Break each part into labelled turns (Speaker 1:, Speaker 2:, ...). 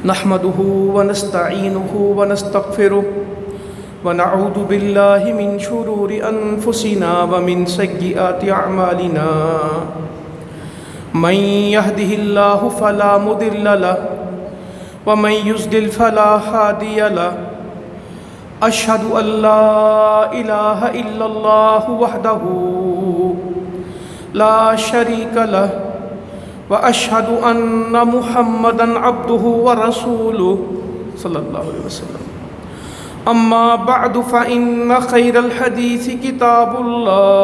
Speaker 1: نحمده ونستعينه ونستغفره ونعوذ بالله من شرور أنفسنا ومن سيئات أعمالنا من يهده الله فلا مضل له ومن يضلل فلا هادي له أشهد أن لا إله إلا الله وحده لا شريك له وأشهد أن محمدًا عبده ورسوله صلى الله عليه وسلم أما بعد فإن خير الحديث كتاب الله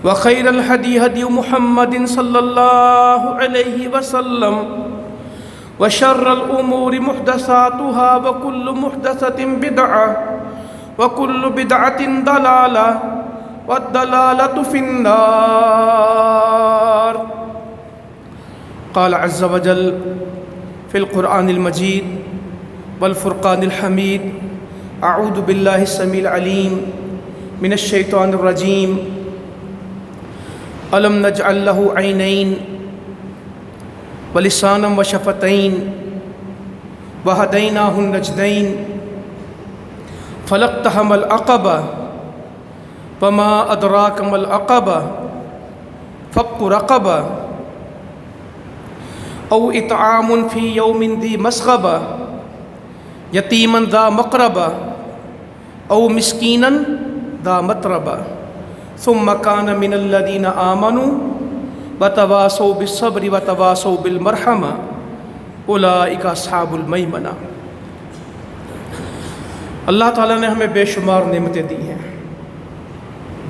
Speaker 1: وخير الهدي هدي محمد صلى الله عليه وسلم وشر الأمور محدثاتها وكل محدثة بدعة وكل بدعة ضلالة والضلالة في النار. قال عز وجل في القرآن المجيد والفرقان الحميد: أعوذ بالله السميع العليم من الشيطان الرجيم. ألم نجعل له عينين ولسانا وشفتين وهديناه النجدين فلاقتحم العقبة وما أدراك ما العقبة فك رقبة أو إطعام في يوم ذي مسغبة يتيما ذا مقربة أو مسكينا ذا متربة ثم كان من الذين آمنوا وتواصوا بالصبر وتواصوا بالمرحمة أولئك أصحاب المیمنہ. اللہ تعالیٰ نے ہمیں بے شمار نعمتیں دی ہیں،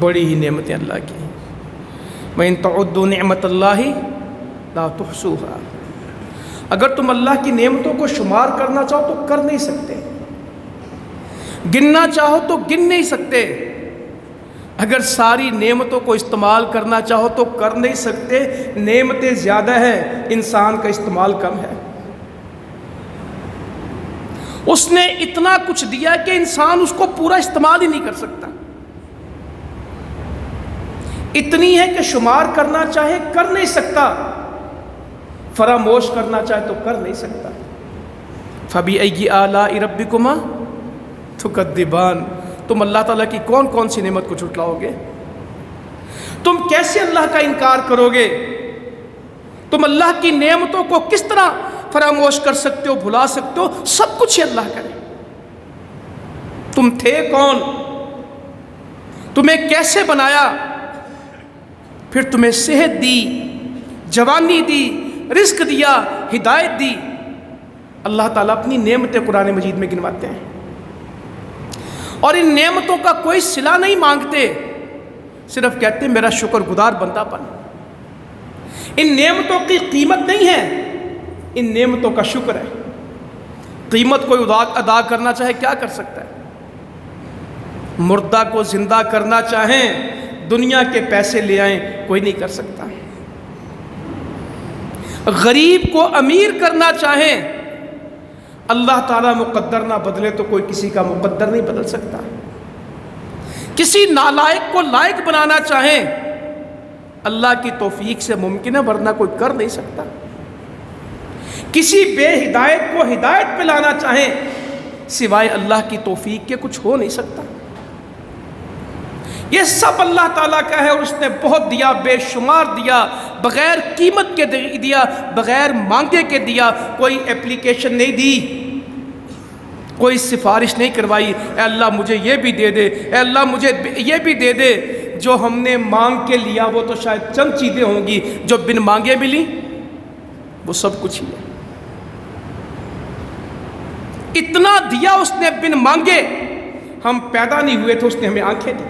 Speaker 1: بڑی ہی نعمتیں اللہ کی. وَإِن تَعُدُّوا نِعْمَةَ اللَّهِ لَا تُحْصُوهَا. اگر تم اللہ کی نعمتوں کو شمار کرنا چاہو تو کر نہیں سکتے، گننا چاہو تو گن نہیں سکتے. اگر ساری نعمتوں کو استعمال کرنا چاہو تو کر نہیں سکتے. نعمتیں زیادہ ہیں، انسان کا استعمال کم ہے. اس نے اتنا کچھ دیا کہ انسان اس کو پورا استعمال ہی نہیں کر سکتا. اتنی ہے کہ شمار کرنا چاہے کر نہیں سکتا، فراموش کرنا چاہے تو کر نہیں سکتا. فَبِأَيِّ آلَاءِ رَبِّكُمَا تُكَذِّبَانِ. تم اللہ تعالیٰ کی کون کون سی نعمت کو جھٹلاؤ گے؟ تم کیسے اللہ کا انکار کرو گے؟ تم اللہ کی نعمتوں کو کس طرح فراموش کر سکتے ہو، بھلا سکتے ہو؟ سب کچھ ہی اللہ کا ہے. تم تھے کون؟ تمہیں کیسے بنایا؟ پھر تمہیں صحت دی، جوانی دی، رزق دیا، ہدایت دی. اللہ تعالیٰ اپنی نعمتیں قرآن مجید میں گنواتے ہیں اور ان نعمتوں کا کوئی صلہ نہیں مانگتے، صرف کہتے ہیں میرا شکر گزار بندہ بن. ان نعمتوں کی قیمت نہیں ہے، ان نعمتوں کا شکر ہے. قیمت کوئی ادا کرنا چاہے کیا کر سکتا ہے؟ مردہ کو زندہ کرنا چاہیں دنیا کے پیسے لے آئیں، کوئی نہیں کر سکتا. غریب کو امیر کرنا چاہیں اللہ تعالیٰ مقدر نہ بدلے تو کوئی کسی کا مقدر نہیں بدل سکتا. کسی نالائق کو لائق بنانا چاہیں اللہ کی توفیق سے ممکن ہے، ورنہ کوئی کر نہیں سکتا. کسی بے ہدایت کو ہدایت پہ لانا چاہیں سوائے اللہ کی توفیق کے کچھ ہو نہیں سکتا. یہ سب اللہ تعالیٰ کا ہے اور اس نے بہت دیا، بے شمار دیا، بغیر قیمت کے دیا، بغیر مانگے کے دیا. کوئی اپلیکیشن نہیں دی، کوئی سفارش نہیں کروائی اے اللہ مجھے یہ بھی دے دے، اے اللہ مجھے یہ بھی دے دے. جو ہم نے مانگ کے لیا وہ تو شاید چند چیزیں ہوں گی، جو بن مانگے ملی وہ سب کچھ ہی ہے. اتنا دیا اس نے بن مانگے. ہم پیدا نہیں ہوئے تھے، اس نے ہمیں آنکھیں دی.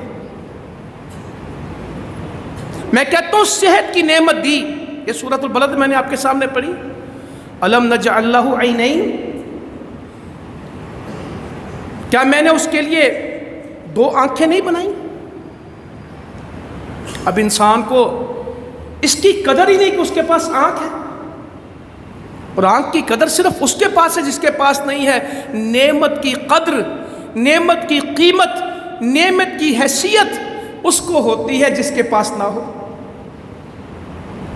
Speaker 1: میں کہتا ہوں صحت کی نعمت دی. یہ سورۃ البلد میں نے آپ کے سامنے پڑھی. الم نجعل له عینین. کیا میں نے اس کے لیے دو آنکھیں نہیں بنائیں؟ اب انسان کو اس کی قدر ہی نہیں کہ اس کے پاس آنکھ ہے، اور آنکھ کی قدر صرف اس کے پاس ہے جس کے پاس نہیں ہے. نعمت کی قدر، نعمت کی قیمت، نعمت کی حیثیت اس کو ہوتی ہے جس کے پاس نہ ہو.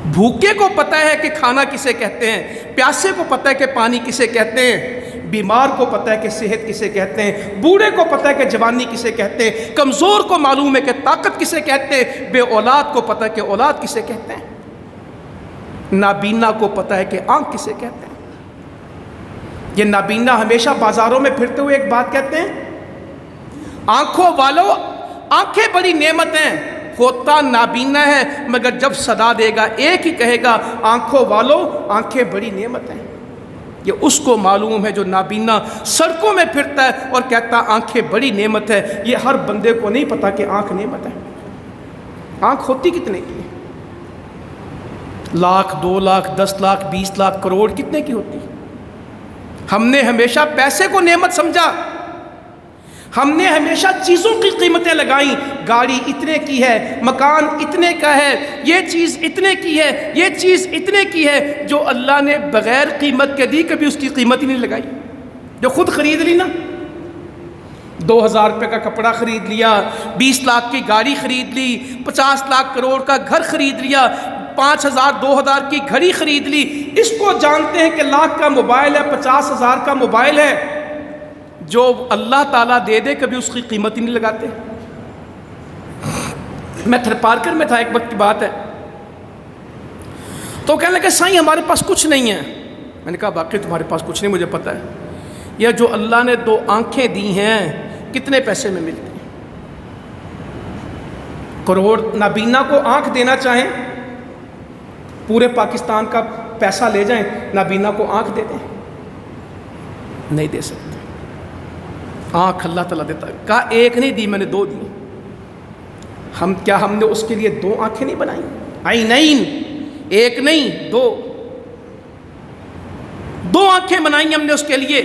Speaker 1: بھوکے کو پتہ ہے کہ کھانا کسے کہتے ہیں، پیاسے کو پتہ ہے کہ پانی کسے کہتے ہیں، بیمار کو پتہ ہے کہ صحت کسے کہتے ہیں، بوڑھے کو پتہ ہے کہ جوانی کسے کہتے ہیں، کمزور کو معلوم ہے کہ طاقت کسے کہتے ہیں، بے اولاد کو پتہ ہے کہ اولاد کسے کہتے ہیں، نابینا کو پتہ ہے کہ آنکھ کسے کہتے ہیں۔ یہ نابینا ہمیشہ بازاروں میں پھرتے ہوئے ایک بات کہتے ہیں، آنکھوں والو آنکھیں بڑی نعمت ہیں، ہوتا نابینا ہے مگر جب صدا دے گا ایک ہی کہے گا آنکھوں والو آنکھیں بڑی نعمت ہیں۔ یہ اس کو معلوم ہے جو نابینا سڑکوں میں پھرتا ہے اور کہتا آنکھیں بڑی نعمت ہے۔ یہ ہر بندے کو نہیں پتا کہ آنکھ نعمت ہے۔ آنکھ ہوتی کتنے کی ہے؟ لاکھ، 2 لاکھ، 10 لاکھ، 20 لاکھ، کروڑ کتنے کی ہوتی؟ ہم نے ہمیشہ پیسے کو نعمت سمجھا، ہم نے ہمیشہ چیزوں کی قیمتیں لگائیں، گاڑی اتنے کی ہے، مکان اتنے کا ہے، یہ چیز اتنے کی ہے، یہ چیز اتنے کی ہے، جو اللہ نے بغیر قیمت کے دی کبھی اس کی قیمت ہی نہیں لگائی۔ جو خود خرید لی نا، 2000 روپے کا کپڑا خرید لیا، 20 لاکھ کی گاڑی خرید لی، 50 لاکھ کروڑ کا گھر خرید لیا، 5000 2000 کی گھڑی خرید لی، اس کو جانتے ہیں کہ لاکھ کا موبائل ہے، 50,000 کا موبائل ہے، جو اللہ تعالیٰ دے دے کبھی اس کی قیمت ہی نہیں لگاتے۔ میں تھر پارکر میں تھا، ایک وقت کی بات ہے، تو کہنے لگے سائیں ہمارے پاس کچھ نہیں ہے۔ میں نے کہا باقی تمہارے پاس کچھ نہیں، مجھے پتہ ہے، یہ جو اللہ نے 2 آنکھیں دی ہیں کتنے پیسے میں ملتی ہیں؟ کروڑ نابینا کو آنکھ دینا چاہیں، پورے پاکستان کا پیسہ لے جائیں، نابینا کو آنکھ دے دیں، نہیں دے سکتے۔ آنکھ اللہ تعالیٰ دیتا ہے، کہا ایک نہیں دی، میں نے 2 دی۔ ہم نے اس کے لیے 2 آنکھیں نہیں بنائیں؟ عینین، ایک نہیں 2 آنکھیں بنائی ہم نے اس کے لیے۔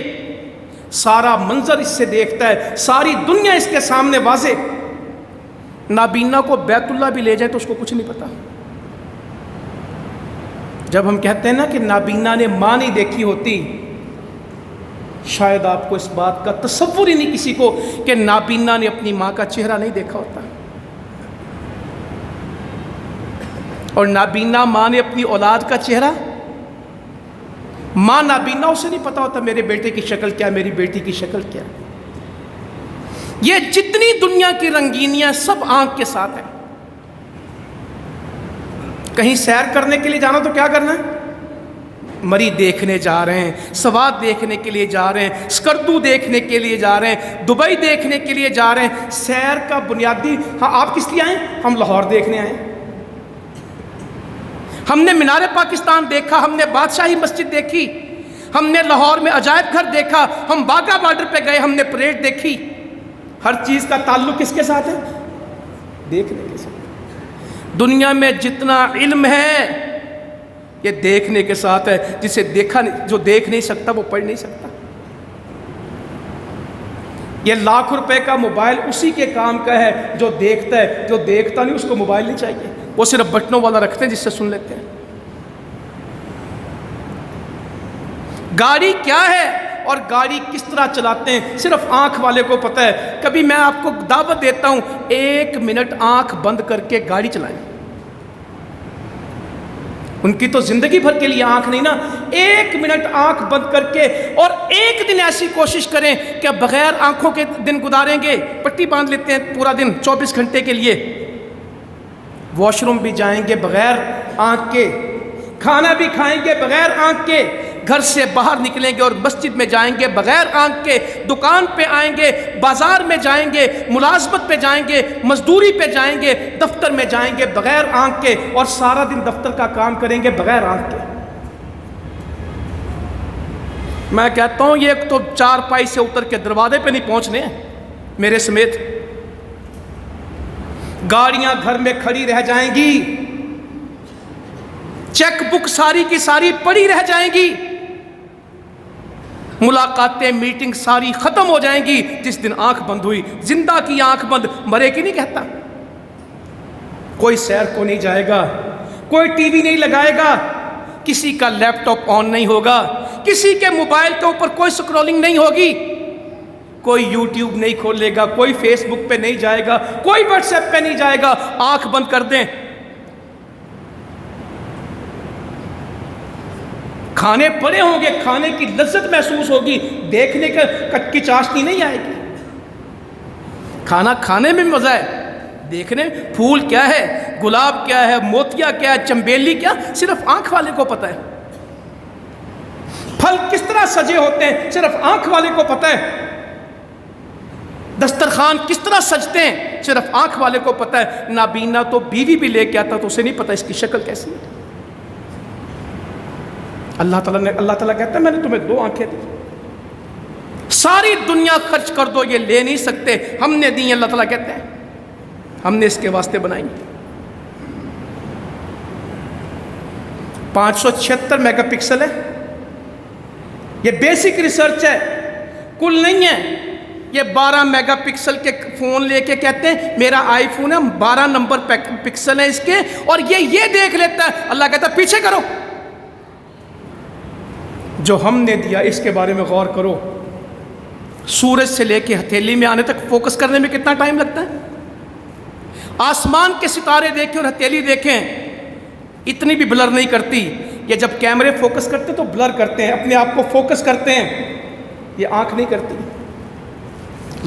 Speaker 1: سارا منظر اس سے دیکھتا ہے، ساری دنیا اس کے سامنے واضح۔ نابینا کو بیت اللہ بھی لے جائیں تو اس کو کچھ نہیں پتا۔ جب ہم کہتے ہیں نا کہ نابینا نے ماں نہیں دیکھی ہوتی، شاید آپ کو اس بات کا تصور ہی نہیں کسی کو کہ نابینا نے اپنی ماں کا چہرہ نہیں دیکھا ہوتا، اور نابینا ماں نے اپنی اولاد کا چہرہ، ماں نابینا اسے نہیں پتا ہوتا میرے بیٹے کی شکل کیا، میری بیٹی کی شکل کیا۔ یہ جتنی دنیا کی رنگینیاں سب آنکھ کے ساتھ ہیں۔ کہیں سیر کرنے کے لیے جانا تو کیا کرنا ہے؟ مری دیکھنے جا رہے ہیں، سوات دیکھنے کے لیے جا رہے ہیں، اسکردو دیکھنے کے لیے جا رہے ہیں، دبئی دیکھنے کے لیے جا رہے ہیں۔ سیر کا بنیادی، ہاں آپ کس لیے آئے؟ ہم لاہور دیکھنے آئے، ہم نے مینار پاکستان دیکھا، ہم نے بادشاہی مسجد دیکھی، ہم نے لاہور میں عجائب گھر دیکھا، ہم باغا بارڈر پہ گئے، ہم نے پریڈ دیکھی۔ ہر چیز کا تعلق کس کے ساتھ ہے؟ دیکھنے کے ساتھ۔ دنیا میں جتنا علم ہے یہ دیکھنے کے ساتھ ہے۔ جسے دیکھا نہیں، جو دیکھ نہیں سکتا وہ پڑھ نہیں سکتا۔ یہ لاکھ روپے کا موبائل اسی کے کام کا ہے جو دیکھتا ہے، جو دیکھتا نہیں اس کو موبائل نہیں چاہیے، وہ صرف بٹنوں والا رکھتے ہیں جس سے سن لیتے ہیں۔ گاڑی کیا ہے اور گاڑی کس طرح چلاتے ہیں صرف آنکھ والے کو پتہ ہے۔ کبھی میں آپ کو دعوت دیتا ہوں 1 منٹ آنکھ بند کر کے گاڑی چلائیں۔ ان کی تو زندگی بھر کے لیے آنکھ نہیں نا، 1 منٹ آنکھ بند کر کے، اور ایک دن ایسی کوشش کریں کہ بغیر آنکھوں کے دن گزاریں گے۔ پٹی باندھ لیتے ہیں پورا دن 24 گھنٹے کے لیے، واش روم بھی جائیں گے بغیر آنکھ کے، کھانا بھی کھائیں گے بغیر آنکھ کے، گھر سے باہر نکلیں گے اور مسجد میں جائیں گے بغیر آنکھ کے، دکان پہ آئیں گے، بازار میں جائیں گے، ملازمت پہ جائیں گے، مزدوری پہ جائیں گے، دفتر میں جائیں گے بغیر آنکھ کے، اور سارا دن دفتر کا کام کریں گے بغیر آنکھ کے۔ میں کہتا ہوں یہ تو 4 پائی سے اتر کے دروازے پہ نہیں پہنچنے ہیں میرے سمیت۔ گاڑیاں گھر میں کھڑی رہ جائیں گی، چیک بک ساری کی ساری پڑی رہ جائیں گی، ملاقاتیں میٹنگ ساری ختم ہو جائیں گی جس دن آنکھ بند ہوئی۔ زندہ کی آنکھ بند، مرے کی نہیں کہتا۔ کوئی سیر کو نہیں جائے گا، کوئی ٹی وی نہیں لگائے گا، کسی کا لیپ ٹاپ آن نہیں ہوگا، کسی کے موبائل کے اوپر کوئی سکرولنگ نہیں ہوگی، کوئی یوٹیوب نہیں کھولے گا، کوئی فیس بک پہ نہیں جائے گا، کوئی واٹس ایپ پہ نہیں جائے گا۔ آنکھ بند کر دیں، کھانے پڑے ہوں گے، کھانے کی لذت محسوس ہوگی، دیکھنے کی چاشنی نہیں آئے گی۔ کھانا کھانے میں مزہ ہے، دیکھنے پھول کیا ہے، گلاب کیا ہے، موتیا کیا ہے، چمبیلی کیا، صرف آنکھ والے کو پتہ ہے۔ پھل کس طرح سجے ہوتے ہیں صرف آنکھ والے کو پتہ ہے۔ دسترخوان کس طرح سجتے ہیں صرف آنکھ والے کو پتہ ہے۔ نابینا تو بیوی بھی لے کے آتا تو اسے نہیں پتہ اس کی شکل کیسی ہے۔ اللہ تعالیٰ کہتا ہے میں نے تمہیں 2 آنکھیں دی، ساری دنیا خرچ کر دو یہ لے نہیں سکتے، ہم نے دی۔ اللہ تعالیٰ کہتے ہیں ہم نے اس کے واسطے بنائی۔ 576 میگا پکسل ہے، یہ بیسک ریسرچ ہے، کل نہیں ہے۔ یہ 12 میگا پکسل کے فون لے کے کہتے ہیں میرا آئی فون ہے، 12 نمبر پکسل ہے اس کے، اور یہ دیکھ لیتا ہے۔ اللہ کہتا ہے پیچھے کرو، جو ہم نے دیا اس کے بارے میں غور کرو۔ سورج سے لے کے ہتھیلی میں آنے تک فوکس کرنے میں کتنا ٹائم لگتا ہے؟ آسمان کے ستارے دیکھیں اور ہتھیلی دیکھیں، اتنی بھی بلر نہیں کرتی۔ یہ جب کیمرے فوکس کرتے تو بلر کرتے ہیں، اپنے آپ کو فوکس کرتے ہیں، یہ آنکھ نہیں کرتی۔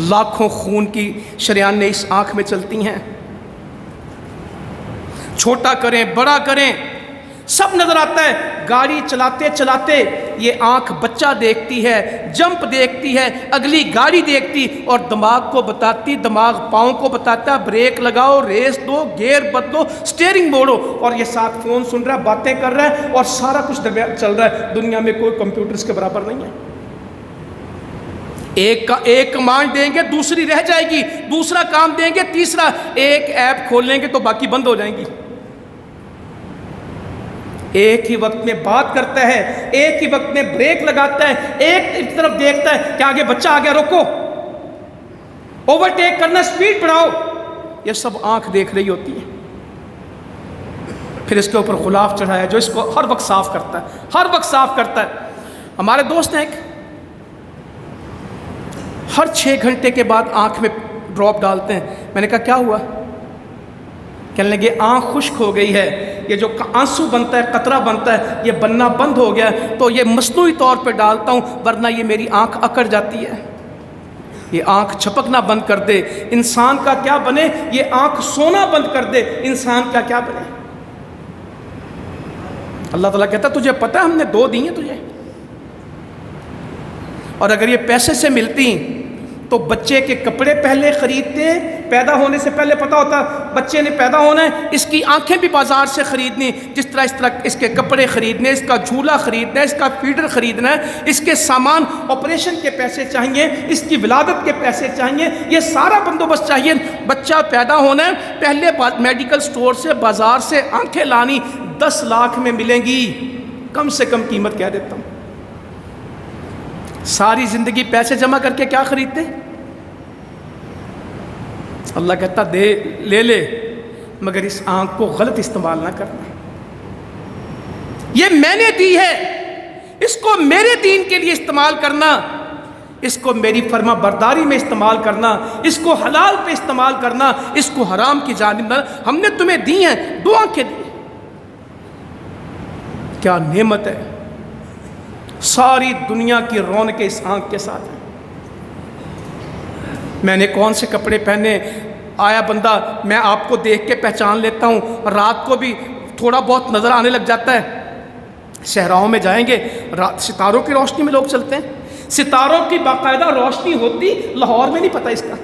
Speaker 1: لاکھوں خون کی شریانیں اس آنکھ میں چلتی ہیں، چھوٹا کریں بڑا کریں سب نظر آتا ہے۔ گاڑی چلاتے چلاتے یہ آنکھ بچہ دیکھتی ہے، جمپ دیکھتی ہے، اگلی گاڑی دیکھتی، اور دماغ کو بتاتی، دماغ پاؤں کو بتاتا ہے بریک لگاؤ، ریس دو، گیئر بدلو، سٹیئرنگ موڑو، اور یہ ساتھ فون سن رہا ہے، باتیں کر رہا ہے، اور سارا کچھ چل رہا ہے۔ دنیا میں کوئی کمپیوٹر اس کے برابر نہیں ہے۔ ایک کمانڈ دیں گے دوسری رہ جائے گی، دوسرا کام دیں گے تیسرا، ایک ایپ کھول لیں گے تو باقی بند ہو جائیں گی۔ ایک ہی وقت میں بات کرتا ہے، ایک ہی وقت میں بریک لگاتا ہے، ایک طرف دیکھتا ہے کہ آگے بچہ آ گیا روکو، اوورٹیک کرنا، سپیڈ بڑھاؤ، یہ سب آنکھ دیکھ رہی ہوتی ہے۔ پھر اس کے اوپر غلاف چڑھایا جو اس کو ہر وقت صاف کرتا ہے، ہر وقت صاف کرتا ہے۔ ہمارے دوست ہیں ہر 6 گھنٹے کے بعد آنکھ میں ڈراپ ڈالتے ہیں۔ میں نے کہا کیا ہوا؟ کہنے لگے آنکھ خشک ہو گئی ہے، یہ جو آنسو بنتا ہے، قطرہ بنتا ہے، یہ بننا بند ہو گیا، تو یہ مصنوعی طور پہ ڈالتا ہوں ورنہ یہ میری آنکھ اکڑ جاتی ہے۔ یہ آنکھ چھپکنا بند کر دے، انسان کا کیا بنے؟ یہ آنکھ سونا بند کر دے، انسان کا کیا بنے؟ اللہ تعالیٰ کہتا تجھے پتہ ہم نے 2 دی ہیں تجھے، اور اگر یہ پیسے سے ملتی تو بچے کے کپڑے پہلے خریدتے، پیدا ہونے سے پہلے پتہ ہوتا بچے نے پیدا ہونا ہے، اس کی آنکھیں بھی بازار سے خریدنی، جس طرح اس کے کپڑے خریدنے، اس کا جھولا خریدنا ہے، اس کا فیڈر خریدنا ہے، اس کے سامان آپریشن کے پیسے چاہیے، اس کی ولادت کے پیسے چاہیے، یہ سارا بندوبست چاہیے۔ بچہ پیدا ہونا ہے، پہلے میڈیکل سٹور سے بازار سے آنکھیں لانی 10 لاکھ میں ملیں گی، کم سے کم قیمت کہہ دیتا ہوں۔ ساری زندگی پیسے جمع کر کے کیا خریدتے؟ اللہ کہتا دے لے مگر اس آنکھ کو غلط استعمال نہ کرنا، یہ میں نے دی ہے، اس کو میرے دین کے لیے استعمال کرنا، اس کو میری فرما برداری میں استعمال کرنا، اس کو حلال پہ استعمال کرنا، اس کو حرام کی جانب نہ۔ ہم نے تمہیں دی ہیں 2 آنکھیں دی، کیا نعمت ہے! ساری دنیا کی رونقیں اس آنکھ کے ساتھ ہیں۔ میں نے کون سے کپڑے پہنے، آیا بندہ میں آپ کو دیکھ کے پہچان لیتا ہوں، رات کو بھی تھوڑا بہت نظر آنے لگ جاتا ہے۔ صحراؤں میں جائیں گے، ستاروں کی روشنی میں لوگ چلتے ہیں، ستاروں کی باقاعدہ روشنی ہوتی، لاہور میں نہیں پتہ اس کا۔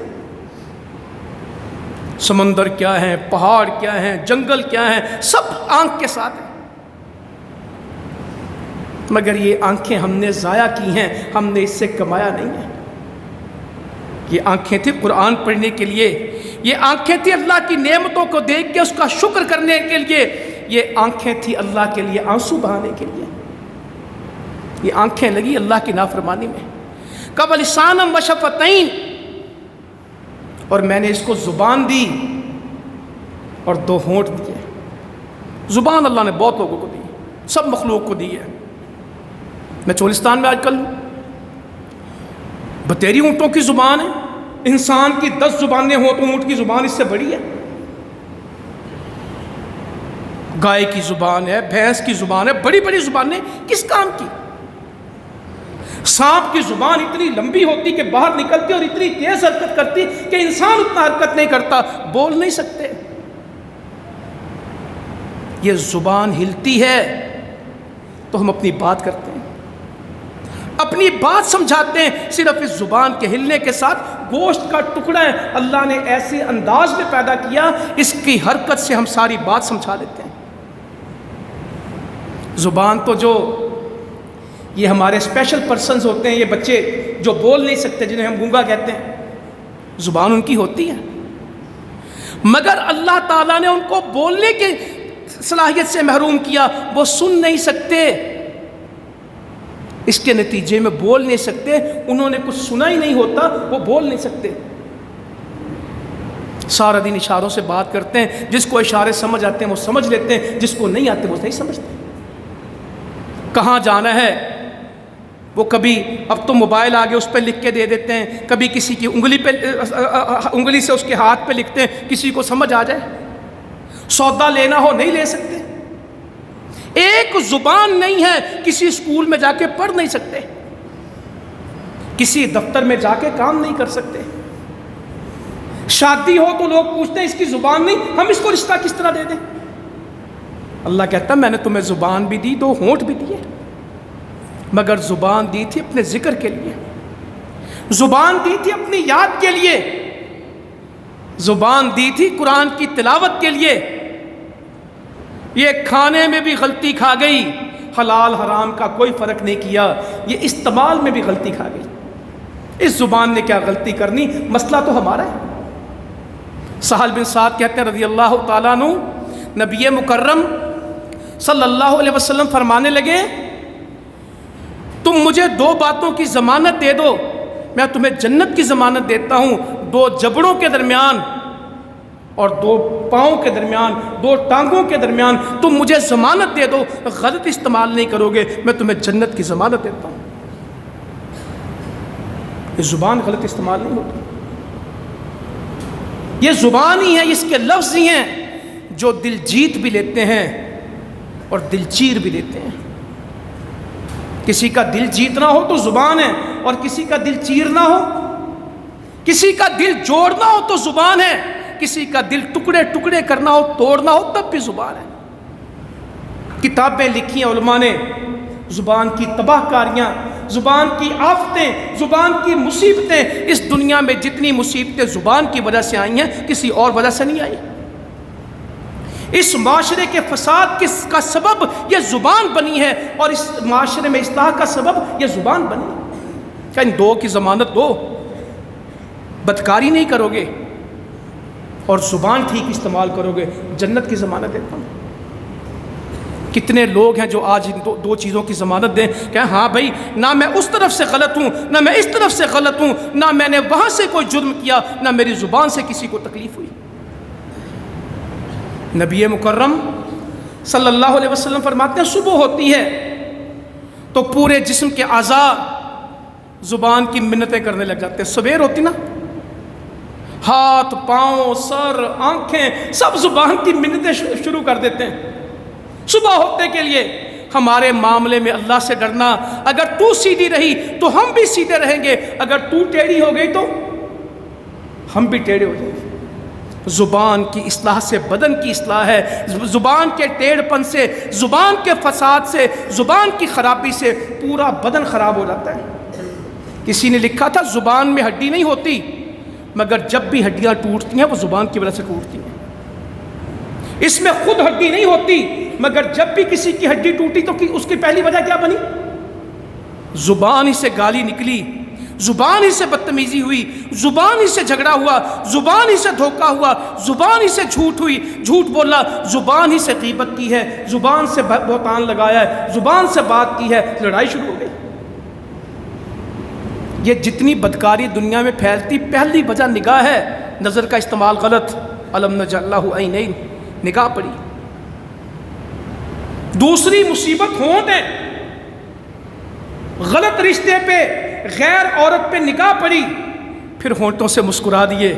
Speaker 1: سمندر کیا ہے، پہاڑ کیا ہیں، جنگل کیا ہیں، سب آنکھ کے ساتھ ہیں، مگر یہ آنکھیں ہم نے ضائع کی ہیں، ہم نے اس سے کمایا نہیں ہے۔ یہ آنکھیں تھی قرآن پڑھنے کے لیے، یہ آنکھیں تھی اللہ کی نعمتوں کو دیکھ کے اس کا شکر کرنے کے لیے، یہ آنکھیں تھی اللہ کے لیے آنسو بہانے کے لیے۔ یہ آنکھیں لگی اللہ کی نافرمانی میں۔ کب لسانم و شفتین، اور میں نے اس کو زبان دی اور 2 ہونٹ دیے۔ زبان اللہ نے بہت لوگوں کو دی، سب مخلوق کو دی ہے۔ میں چولستان میں آج کل بتیری اونٹوں کی زبان ہے، انسان کی 10 زبانیں ہوں تو اونٹ کی زبان اس سے بڑی ہے۔ گائے کی زبان ہے، بھینس کی زبان ہے، بڑی بڑی زبانیں کس کام کی؟ سانپ کی زبان اتنی لمبی ہوتی کہ باہر نکلتی اور اتنی تیز حرکت کرتی کہ انسان اتنا حرکت نہیں کرتا، بول نہیں سکتے۔ یہ زبان ہلتی ہے تو ہم اپنی بات کرتے ہیں، اپنی بات سمجھاتے ہیں، صرف اس زبان کے ہلنے کے ساتھ گوشت کا ٹکڑا ہے، اللہ نے ایسے انداز میں پیدا کیا، اس کی حرکت سے ہم ساری بات سمجھا دیتے ہیں۔ زبان تو جو یہ ہمارے اسپیشل پرسنز ہوتے ہیں، یہ بچے جو بول نہیں سکتے، جنہیں ہم گونگا کہتے ہیں، زبان ان کی ہوتی ہے، مگر اللہ تعالیٰ نے ان کو بولنے کی صلاحیت سے محروم کیا، وہ سن نہیں سکتے، اس کے نتیجے میں بول نہیں سکتے، انہوں نے کچھ سنا ہی نہیں ہوتا، وہ بول نہیں سکتے۔ سارا دن اشاروں سے بات کرتے ہیں، جس کو اشارے سمجھ آتے ہیں وہ سمجھ لیتے ہیں، جس کو نہیں آتے وہ نہیں سمجھتے۔ کہاں جانا ہے وہ کبھی، اب تو موبائل آگے اس پہ لکھ کے دے دیتے ہیں، کبھی کسی کی انگلی سے اس کے ہاتھ پہ لکھتے ہیں، کسی کو سمجھ آ جائے۔ سودا لینا ہو نہیں لے سکتے، ایک زبان نہیں ہے، کسی اسکول میں جا کے پڑھ نہیں سکتے، کسی دفتر میں جا کے کام نہیں کر سکتے۔ شادی ہو تو لوگ پوچھتے ہیں اس کی زبان نہیں، ہم اس کو رشتہ کس طرح دے دیں؟ اللہ کہتا ہے میں نے تمہیں زبان بھی دی، 2 ہونٹ بھی دیے، مگر زبان دی تھی اپنے ذکر کے لیے، زبان دی تھی اپنی یاد کے لیے، زبان دی تھی قرآن کی تلاوت کے لیے۔ یہ کھانے میں بھی غلطی کھا گئی، حلال حرام کا کوئی فرق نہیں کیا، یہ استعمال میں بھی غلطی کھا گئی۔ اس زبان نے کیا غلطی کرنی، مسئلہ تو ہمارا ہے۔ سہل بن سعد کہتے ہیں رضی اللہ تعالیٰ عنہ، نبی مکرم صلی اللہ علیہ وسلم فرمانے لگے، تم مجھے 2 باتوں کی ضمانت دے دو، میں تمہیں جنت کی ضمانت دیتا ہوں، 2 جبڑوں کے درمیان اور 2 پاؤں کے درمیان، 2 ٹانگوں کے درمیان تم مجھے ضمانت دے دو، غلط استعمال نہیں کرو گے، میں تمہیں جنت کی ضمانت دیتا ہوں۔ یہ زبان غلط استعمال نہیں ہوتی، یہ زبان ہی ہے، اس کے لفظ ہی ہیں جو دل جیت بھی لیتے ہیں اور دل چیر بھی لیتے ہیں۔ کسی کا دل جیتنا ہو تو زبان ہے، اور کسی کا دل چیرنا ہو، کسی کا دل جوڑنا ہو تو زبان ہے، کسی کا دل ٹکڑے ٹکڑے کرنا ہو، توڑنا ہو، تب بھی زبان ہے۔ کتابیں لکھی ہیں علماء نے، زبان کی تباہ کاریاں، زبان کی آفتیں، زبان کی مصیبتیں، اس دنیا میں جتنی مصیبتیں زبان کی وجہ سے آئی ہیں کسی اور وجہ سے نہیں آئی۔ اس معاشرے کے فساد کا سبب یہ زبان بنی ہے، اور اس معاشرے میں اصلاح کا سبب یہ زبان بنی ہے۔ کہ ان 2 کی ضمانت دو، بدکاری نہیں کرو گے اور زبان ٹھیک استعمال کرو گے، جنت کی ضمانت دیتا ہوں۔ کتنے لوگ ہیں جو آج ان 2 چیزوں کی ضمانت دیں کہ ہاں بھائی، نہ میں اس طرف سے غلط ہوں، نہ میں اس طرف سے غلط ہوں، نہ میں نے وہاں سے کوئی جرم کیا، نہ میری زبان سے کسی کو تکلیف ہوئی۔ نبی مکرم صلی اللہ علیہ وسلم فرماتے ہیں صبح ہوتی ہے تو پورے جسم کے اعضاء زبان کی منتیں کرنے لگ جاتے ہیں۔ سویر ہوتی نا، ہاتھ، پاؤں، سر، آنکھیں، سب زبان کی منتیں شروع کر دیتے ہیں صبح ہوتے کے لیے۔ ہمارے معاملے میں اللہ سے ڈرنا، اگر تو سیدھی رہی تو ہم بھی سیدھے رہیں گے، اگر تو ٹیڑھی ہو گئی تو ہم بھی ٹیڑھے ہو جائیں گے۔ زبان کی اصلاح سے بدن کی اصلاح ہے، زبان کے ٹیڑھ پن سے، زبان کے فساد سے، زبان کی خرابی سے پورا بدن خراب ہو جاتا ہے۔ کسی نے لکھا تھا زبان میں ہڈی نہیں ہوتی، مگر جب بھی ہڈیاں ٹوٹتی ہیں وہ زبان کی وجہ سے ٹوٹتی ہیں۔ اس میں خود ہڈی نہیں ہوتی، مگر جب بھی کسی کی ہڈی ٹوٹی تو اس کی پہلی وجہ کیا بنی؟ زبان ہی سے گالی نکلی، زبان ہی سے بدتمیزی ہوئی، زبان ہی سے جھگڑا ہوا، زبان ہی سے دھوکہ ہوا، زبان ہی سے جھوٹ ہوئی، جھوٹ بولا، زبان ہی سے غیبت کی ہے، زبان سے بہتان لگایا ہے، زبان سے بات کی ہے، لڑائی شروع ہو گئی۔ یہ جتنی بدکاری دنیا میں پھیلتی، پہلی وجہ نگاہ ہے، نظر کا استعمال غلط۔ الم نجعل لہ عینین، نگاہ پڑی۔ دوسری مصیبت ہونٹ ہے، غلط رشتے پہ، غیر عورت پہ نگاہ پڑی، پھر ہونٹوں سے مسکرا دیے۔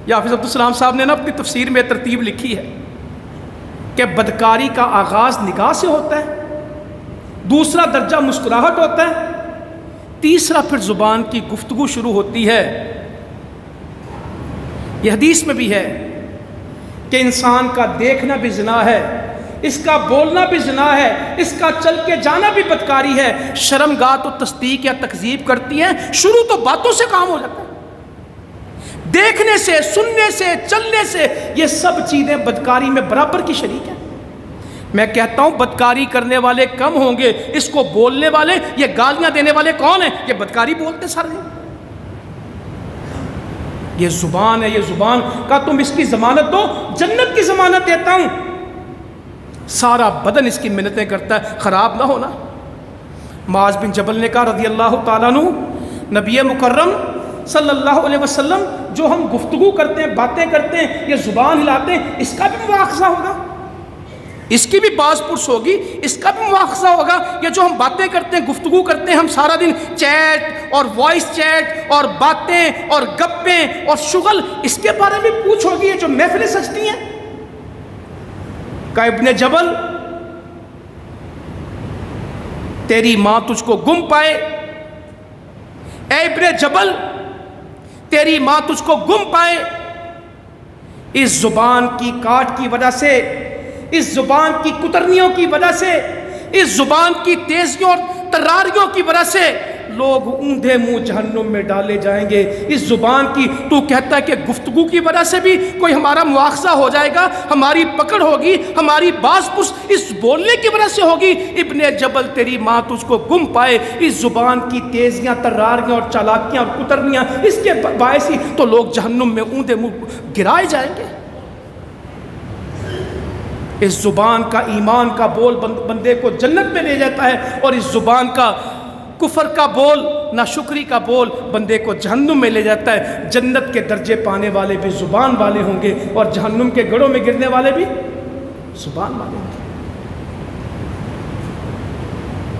Speaker 1: یا حافظ عبدالسلام صاحب نے نا اپنی تفسیر میں ترتیب لکھی ہے، کہ بدکاری کا آغاز نگاہ سے ہوتا ہے، دوسرا درجہ مسکراہٹ ہوتا ہے، تیسرا پھر زبان کی گفتگو شروع ہوتی ہے۔ یہ حدیث میں بھی ہے کہ انسان کا دیکھنا بھی زنا ہے، اس کا بولنا بھی زنا ہے، اس کا چل کے جانا بھی بدکاری ہے۔ شرمگاہ تو تصدیق یا تکذیب کرتی ہیں، شروع تو باتوں سے کام ہو جاتا ہے، دیکھنے سے، سننے سے، چلنے سے، یہ سب چیزیں بدکاری میں برابر کی شریک ہیں۔ میں کہتا ہوں بدکاری کرنے والے کم ہوں گے، اس کو بولنے والے، یہ گالیاں دینے والے کون ہیں؟ یہ بدکاری بولتے سر ہیں۔ یہ زبان ہے، یہ زبان کا تم اس کی ضمانت دو، جنت کی ضمانت دیتا ہوں۔ سارا بدن اس کی منتیں کرتا ہے خراب نہ ہونا۔ معاذ بن جبل نے کہا رضی اللہ تعالیٰ عنہ، نبی مکرم صلی اللہ علیہ وسلم، جو ہم گفتگو کرتے ہیں، باتیں کرتے ہیں، یہ زبان ہلاتے ہیں، اس کا بھی مواخذہ ہوگا، اس کی بھی باز پرس ہوگی، اس کا بھی مواخذہ ہوگا۔ یہ جو ہم باتیں کرتے ہیں، گفتگو کرتے ہیں، ہم سارا دن چیٹ اور وائس چیٹ اور باتیں اور گپیں اور شغل، اس کے بارے میں پوچھ ہوگی، یہ جو محفلیں سجتی ہیں۔ کہ ابن جبل، تیری ماں تجھ کو گم پائے، اے ابن جبل تیری ماں تجھ کو گم پائے، اس زبان کی کاٹ کی وجہ سے، اس زبان کی کترنیوں کی وجہ سے، اس زبان کی تیزیوں اور تراریوں کی وجہ سے لوگ اوندھے منہ جہنم میں ڈالے جائیں گے۔ اس زبان کی، تو کہتا ہے کہ گفتگو کی وجہ سے بھی کوئی ہمارا مواخذہ ہو جائے گا، ہماری پکڑ ہوگی، ہماری باز پرس اس بولنے کی وجہ سے ہوگی۔ ابن جبل تیری ماں تجھ کو گم پائے، اس زبان کی تیزیاں، تراریاں اور چالاکیاں اور کترنیاں، اس کے باعث ہی تو لوگ جہنم میں اوندھے منہ گرائے جائیں گے۔ اس زبان کا، ایمان کا بول بندے کو جنت میں لے جاتا ہے، اور اس زبان کا، کفر کا بول، ناشکری کا بول بندے کو جہنم میں لے جاتا ہے۔ جنت کے درجے پانے والے بھی زبان والے ہوں گے، اور جہنم کے گڑھوں میں گرنے والے بھی زبان والے ہوں گے۔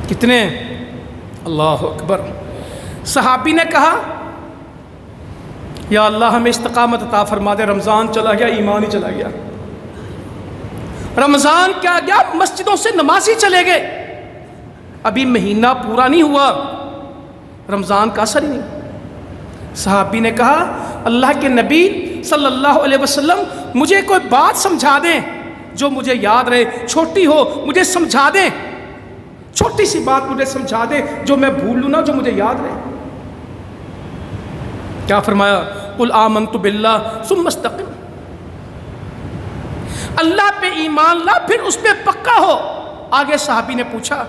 Speaker 1: کتنے؟ اللہ اکبر۔ صحابی نے کہا یا اللہ ہمیں استقامت عطا فرما دے، رمضان چلا گیا، ایمان ہی چلا گیا۔ رمضان کیا گیا، مسجدوں سے نمازی چلے گئے، ابھی مہینہ پورا نہیں ہوا، رمضان کا اثر ہی نہیں۔ صحابی نے کہا اللہ کے نبی صلی اللہ علیہ وسلم مجھے کوئی بات سمجھا دیں جو مجھے یاد رہے، چھوٹی ہو مجھے سمجھا دیں، چھوٹی سی بات مجھے سمجھا دیں جو میں بھول لوں نہ، جو مجھے یاد رہے۔ کیا فرمایا؟ قل آمنت باللہ ثم استقم، اللہ پہ ایمان لا پھر اس پہ پکا ہو۔ آگے صحابی نے پوچھا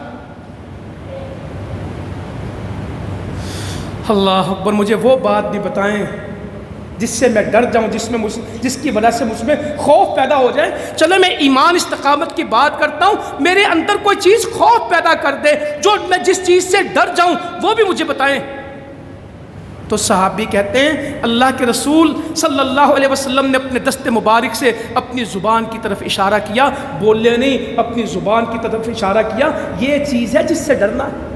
Speaker 1: اللہ اکبر، مجھے وہ بات بھی بتائیں جس سے میں ڈر جاؤں، جس کی وجہ سے مجھ میں خوف پیدا ہو جائے۔ چلو میں ایمان استقامت کی بات کرتا ہوں، میرے اندر کوئی چیز خوف پیدا کر دے، جو میں جس چیز سے ڈر جاؤں وہ بھی مجھے بتائیں۔ تو صحابی کہتے ہیں اللہ کے رسول صلی اللہ علیہ وسلم نے اپنے دست مبارک سے اپنی زبان کی طرف اشارہ کیا، بولے نہیں، اپنی زبان کی طرف اشارہ کیا، یہ چیز ہے جس سے ڈرنا ہے۔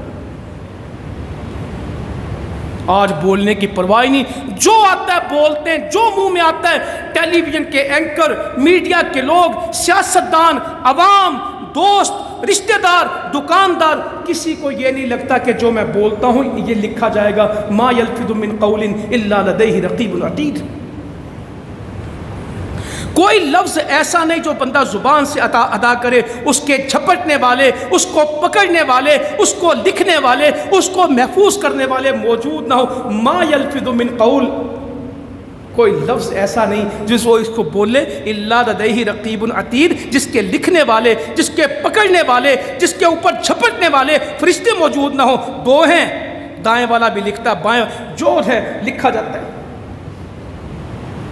Speaker 1: آج بولنے کی پرواہ نہیں، جو آتا ہے بولتے ہیں، جو منہ میں آتا ہے۔ ٹیلی ویژن کے اینکر، میڈیا کے لوگ، سیاستدان، عوام، دوست، رشتہ دار، دکاندار، کسی کو یہ نہیں لگتا کہ جو میں بولتا ہوں یہ لکھا جائے گا، ما یلفظ من قول الا لدیہ رقیب عتید۔ کوئی لفظ ایسا نہیں جو بندہ زبان سے ادا کرے، اس کے جھپٹنے والے، اس کو پکڑنے والے، اس کو لکھنے والے، اس کو محفوظ کرنے والے موجود نہ ہو۔ ما یلفظ من قول، کوئی لفظ ایسا نہیں جس وہ اس کو بولے الا لدیہ رقیب عتید، جس کے لکھنے والے، جس کے پکڑنے والے، جس کے اوپر جھپٹنے والے فرشتے موجود نہ ہو۔ دو ہیں، دائیں والا بھی لکھتا ہے، بائیں جو ہے لکھا جاتا ہے۔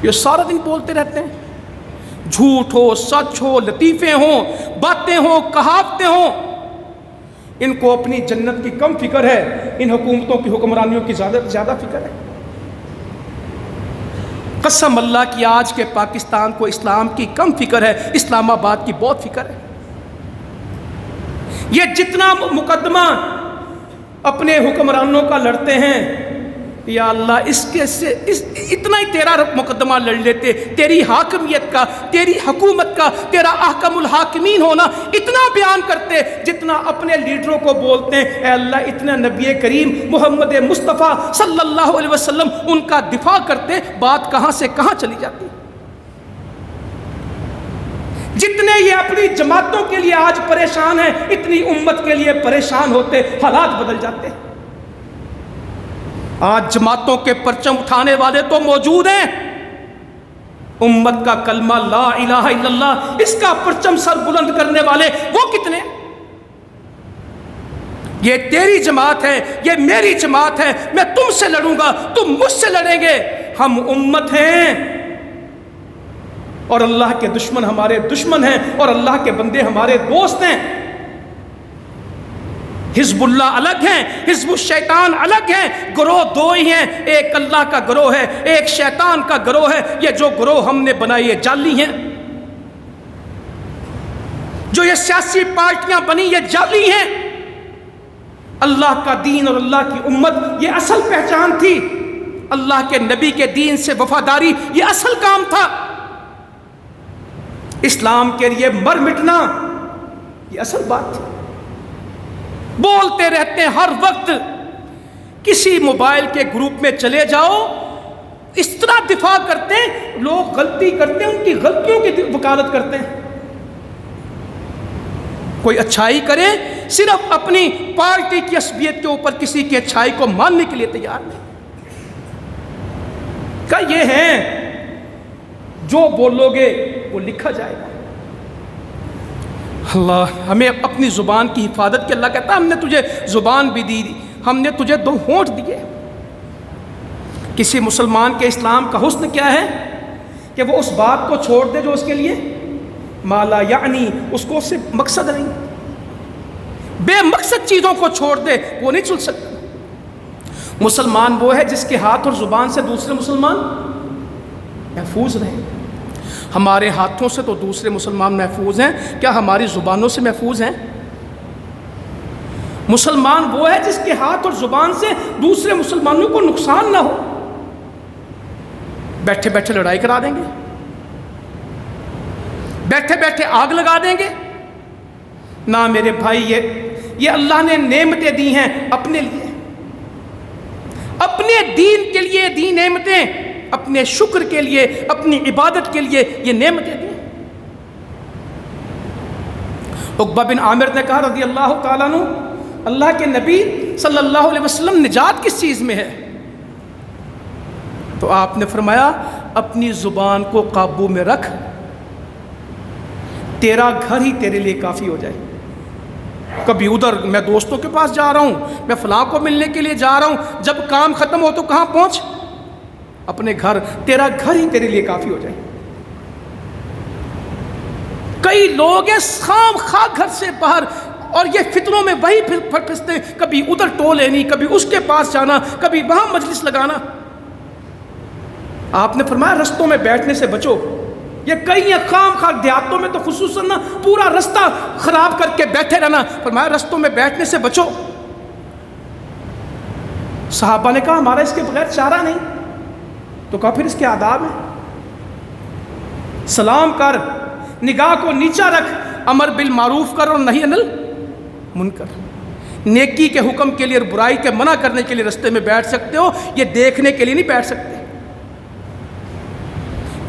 Speaker 1: یہ سارا دن بولتے رہتے ہیں، جھوٹ ہو، سچ ہو، لطیفے ہوں، باتیں ہوں، کہاوتیں ہوں۔ ان کو اپنی جنت کی کم فکر ہے، ان حکومتوں کی حکمرانیوں کی زیادہ فکر ہے۔ قسم اللہ کی آج کے پاکستان کو اسلام کی کم فکر ہے، اسلام آباد کی بہت فکر ہے۔ یہ جتنا مقدمہ اپنے حکمرانوں کا لڑتے ہیں، یا اللہ اتنا ہی تیرا مقدمہ لڑ لیتے، تیری حاکمیت کا، تیری حکومت کا، تیرا احکم الحاکمین ہونا اتنا بیان کرتے جتنا اپنے لیڈروں کو بولتے ہیں۔ اے اللہ اتنا نبی کریم محمد مصطفیٰ صلی اللہ علیہ وسلم ان کا دفاع کرتے، بات کہاں سے کہاں چلی جاتی۔ جتنے یہ اپنی جماعتوں کے لیے آج پریشان ہیں، اتنی امت کے لیے پریشان ہوتے، حالات بدل جاتے۔ آج جماعتوں کے پرچم اٹھانے والے تو موجود ہیں، امت کا کلمہ لا الہ الا اللہ اس کا پرچم سر بلند کرنے والے وہ کتنے؟ یہ تیری جماعت ہے، یہ میری جماعت ہے، میں تم سے لڑوں گا، تم مجھ سے لڑیں گے، ہم امت ہیں اور اللہ کے دشمن ہمارے دشمن ہیں اور اللہ کے بندے ہمارے دوست ہیں۔ حزب اللہ الگ ہیں، حزب الشیطان الگ ہیں، گروہ دو ہی ہیں، ایک اللہ کا گروہ ہے، ایک شیطان کا گروہ ہے۔ یہ جو گروہ ہم نے بنائے یہ جعلی ہیں، جو یہ سیاسی پارٹیاں بنی یہ جعلی ہیں۔ اللہ کا دین اور اللہ کی امت یہ اصل پہچان تھی، اللہ کے نبی کے دین سے وفاداری یہ اصل کام تھا، اسلام کے لیے مر مٹنا یہ اصل بات تھی۔ بولتے رہتے ہیں ہر وقت، کسی موبائل کے گروپ میں چلے جاؤ اس طرح دفاع کرتے ہیں، لوگ غلطی کرتے ہیں ان کی غلطیوں کی وکالت کرتے ہیں۔ کوئی اچھائی کرے صرف اپنی پارٹی کی عصبیت کے اوپر کسی کی اچھائی کو ماننے کے لیے تیار نہیں۔ کہ یہ ہیں جو بولو گے وہ لکھا جائے گا۔ اللہ ہمیں اپنی زبان کی حفاظت کی، اللہ کہتا ہے ہم نے تجھے زبان بھی دی، ہم نے تجھے 2 ہونٹ دیے۔ کسی مسلمان کے اسلام کا حسن کیا ہے کہ وہ اس بات کو چھوڑ دے جو اس کے لیے مالا یعنی اس کو اس سے مقصد نہیں، بے مقصد چیزوں کو چھوڑ دے وہ نہیں چل سکتا۔ مسلمان وہ ہے جس کے ہاتھ اور زبان سے دوسرے مسلمان محفوظ رہیں۔ ہمارے ہاتھوں سے تو دوسرے مسلمان محفوظ ہیں، کیا ہماری زبانوں سے محفوظ ہیں؟ مسلمان وہ ہے جس کے ہاتھ اور زبان سے دوسرے مسلمانوں کو نقصان نہ ہو۔ بیٹھے بیٹھے لڑائی کرا دیں گے، بیٹھے بیٹھے آگ لگا دیں گے۔ نہ میرے بھائی، یہ اللہ نے نعمتیں دی ہیں اپنے لیے، اپنے دین کے لیے دی نعمتیں، اپنے شکر کے لیے، اپنی عبادت کے لیے یہ نعمتیں دی۔ عقبہ بن عامر نے کہا رضی اللہ تعالیٰ عنہ، اللہ کے نبی صلی اللہ علیہ وسلم نجات کس چیز میں ہے؟ تو آپ نے فرمایا اپنی زبان کو قابو میں رکھ، تیرا گھر ہی تیرے لیے کافی ہو جائے۔ کبھی ادھر میں دوستوں کے پاس جا رہا ہوں، میں فلاں کو ملنے کے لیے جا رہا ہوں، جب کام ختم ہو تو کہاں پہنچ؟ اپنے گھر، تیرا گھر ہی تیرے لیے کافی ہو جائے۔ کئی لوگ ہیں خام خواہ گھر سے باہر، اور یہ فتنوں میں وہی پھنستے ہیں، کبھی ادھر ٹو لینی، کبھی اس کے پاس جانا، کبھی وہاں مجلس لگانا۔ آپ نے فرمایا رستوں میں بیٹھنے سے بچو۔ یہ کئی خام خواہ دیہاتوں میں تو خصوصاً پورا رستہ خراب کر کے بیٹھے رہنا، فرمایا رستوں میں بیٹھنے سے بچو۔ صحابہ نے کہا ہمارا اس کے بغیر چارہ نہیں، تو کہا پھر اس کے آداب ہیں، سلام کر، نگاہ کو نیچا رکھ، امر بالمعروف کر اور نہی عن المنکر۔ نیکی کے حکم کے لیے اور برائی کے منع کرنے کے لیے رستے میں بیٹھ سکتے ہو، یہ دیکھنے کے لیے نہیں بیٹھ سکتے۔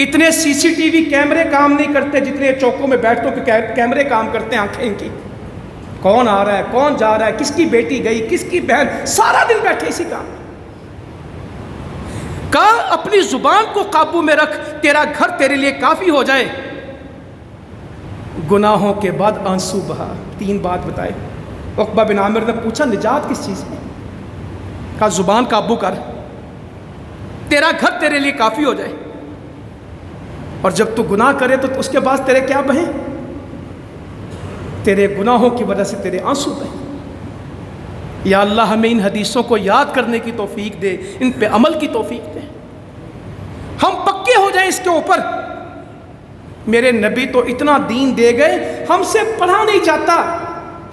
Speaker 1: اتنے سی سی ٹی وی کیمرے کام نہیں کرتے جتنے چوکوں میں بیٹھوں کے کیمرے کام کرتے ہیں آنکھیں ان کی۔ کون آ رہا ہے، کون جا رہا ہے، کس کی بیٹی گئی، کس کی بہن، سارا دن بیٹھے اسی کام۔ کہا اپنی زبان کو قابو میں رکھ، تیرا گھر تیرے لیے کافی ہو جائے۔ گناہوں کے بعد آنسو بہا، 3 بات بتائے۔ عقبہ بن عامر نے پوچھا نجات کس چیز میں؟ کہا زبان قابو کر، تیرا گھر تیرے لیے کافی ہو جائے، اور جب تو گناہ کرے تو اس کے بعد تیرے کیا بہیں؟ تیرے گناہوں کی وجہ سے تیرے آنسو بہیں۔ یا اللہ ہمیں ان حدیثوں کو یاد کرنے کی توفیق دے، ان پہ عمل کی توفیق دے، ہم پکے ہو جائیں اس کے اوپر۔ میرے نبی تو اتنا دین دے گئے، ہم سے پڑھا نہیں جاتا،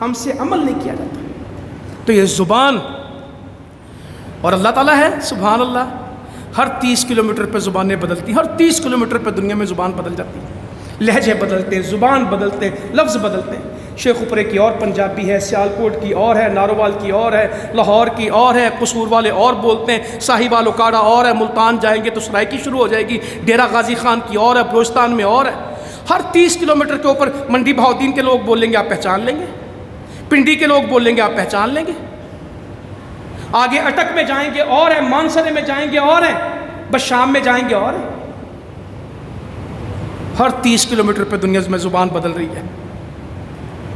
Speaker 1: ہم سے عمل نہیں کیا جاتا۔ تو یہ زبان اور اللہ تعالیٰ ہے سبحان اللہ، ہر 30 کلومیٹر پہ زبانیں بدلتی ہیں، ہر 30 کلومیٹر پہ دنیا میں زبان بدل جاتی ہے، لہجے بدلتے، زبان بدلتے، لفظ بدلتے۔ شیخ اوپرے کی اور پنجابی ہے، سیالکوٹ کی اور ہے، ناروال کی اور ہے، لاہور کی اور ہے، قصور والے اور بولتے ہیں، ساہیوال اکاڑا اور ہے، ملتان جائیں گے تو سرائکی شروع ہو جائے گی، ڈیرہ غازی خان کی اور ہے، بلوچستان میں اور ہے۔ ہر 30 کلومیٹر کے اوپر منڈی بہاؤدین کے لوگ بولیں گے آپ پہچان لیں گے، پنڈی کے لوگ بولیں گے آپ پہچان لیں گے، آگے اٹک میں جائیں گے اور ہے، مانسرے میں جائیں گے اور ہے، بس شام میں جائیں گے اور ہے۔ ہر 30 کلومیٹر پہ دنیا میں زبان بدل رہی ہے۔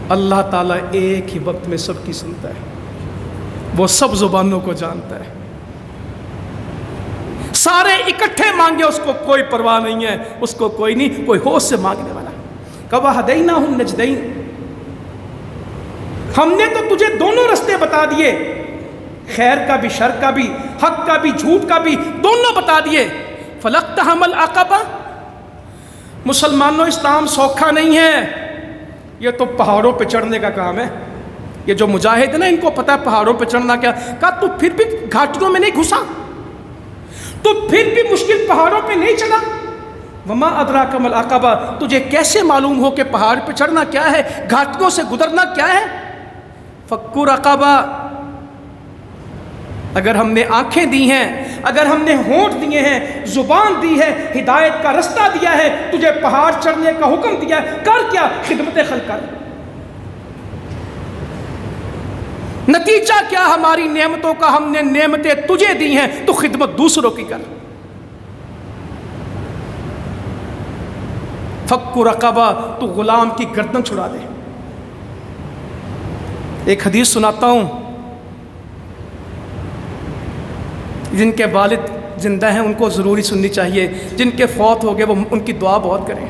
Speaker 1: اللہ تعالیٰ ایک ہی وقت میں سب کی سنتا ہے، وہ سب زبانوں کو جانتا ہے، سارے اکٹھے مانگے اس کو کوئی پرواہ نہیں ہے، اس کو کوئی نہیں، کوئی ہوش سے مانگنے والا۔ وَهَدَيْنَاهُ النَّجْدَيْنِ، ہم نے تو تجھے دونوں رستے بتا دیے، خیر کا بھی، شر کا بھی، حق کا بھی، جھوٹ کا بھی، دونوں بتا دیے۔ فَلَقْتَحَمَ الْعَقَبَةَ، مسلمانوں اسلام سوکھا نہیں ہے، یہ تو پہاڑوں پہ چڑھنے کا کام ہے۔ یہ جو مجاہد ہیں نا، ان کو پتہ ہے پہاڑوں پہ چڑھنا کیا۔ کہا تو پھر بھی گھاٹیوں میں نہیں گھسا، تو پھر بھی مشکل پہاڑوں پہ نہیں چلا۔ وَمَا أَدْرَاكَ مَا الْعَقَبَةُ، تجھے کیسے معلوم ہو کہ پہاڑ پہ چڑھنا کیا ہے، گھاٹیوں سے گزرنا کیا ہے۔ فَكُّ رَقَبَةٍ، اگر ہم نے آنکھیں دی ہیں، اگر ہم نے ہونٹ دیے ہیں، زبان دی ہے، ہدایت کا رستہ دیا ہے، تجھے پہاڑ چڑھنے کا حکم دیا ہے، کر کیا؟ خدمت خلق کر۔ نتیجہ کیا ہماری نعمتوں کا؟ ہم نے نعمتیں تجھے دی ہیں تو خدمت دوسروں کی کر۔ فک رقبہ، تو غلام کی گردن چھڑا دے۔ ایک حدیث سناتا ہوں، جن کے والد زندہ ہیں ان کو ضروری سننی چاہیے، جن کے فوت ہو گئے وہ ان کی دعا بہت کریں۔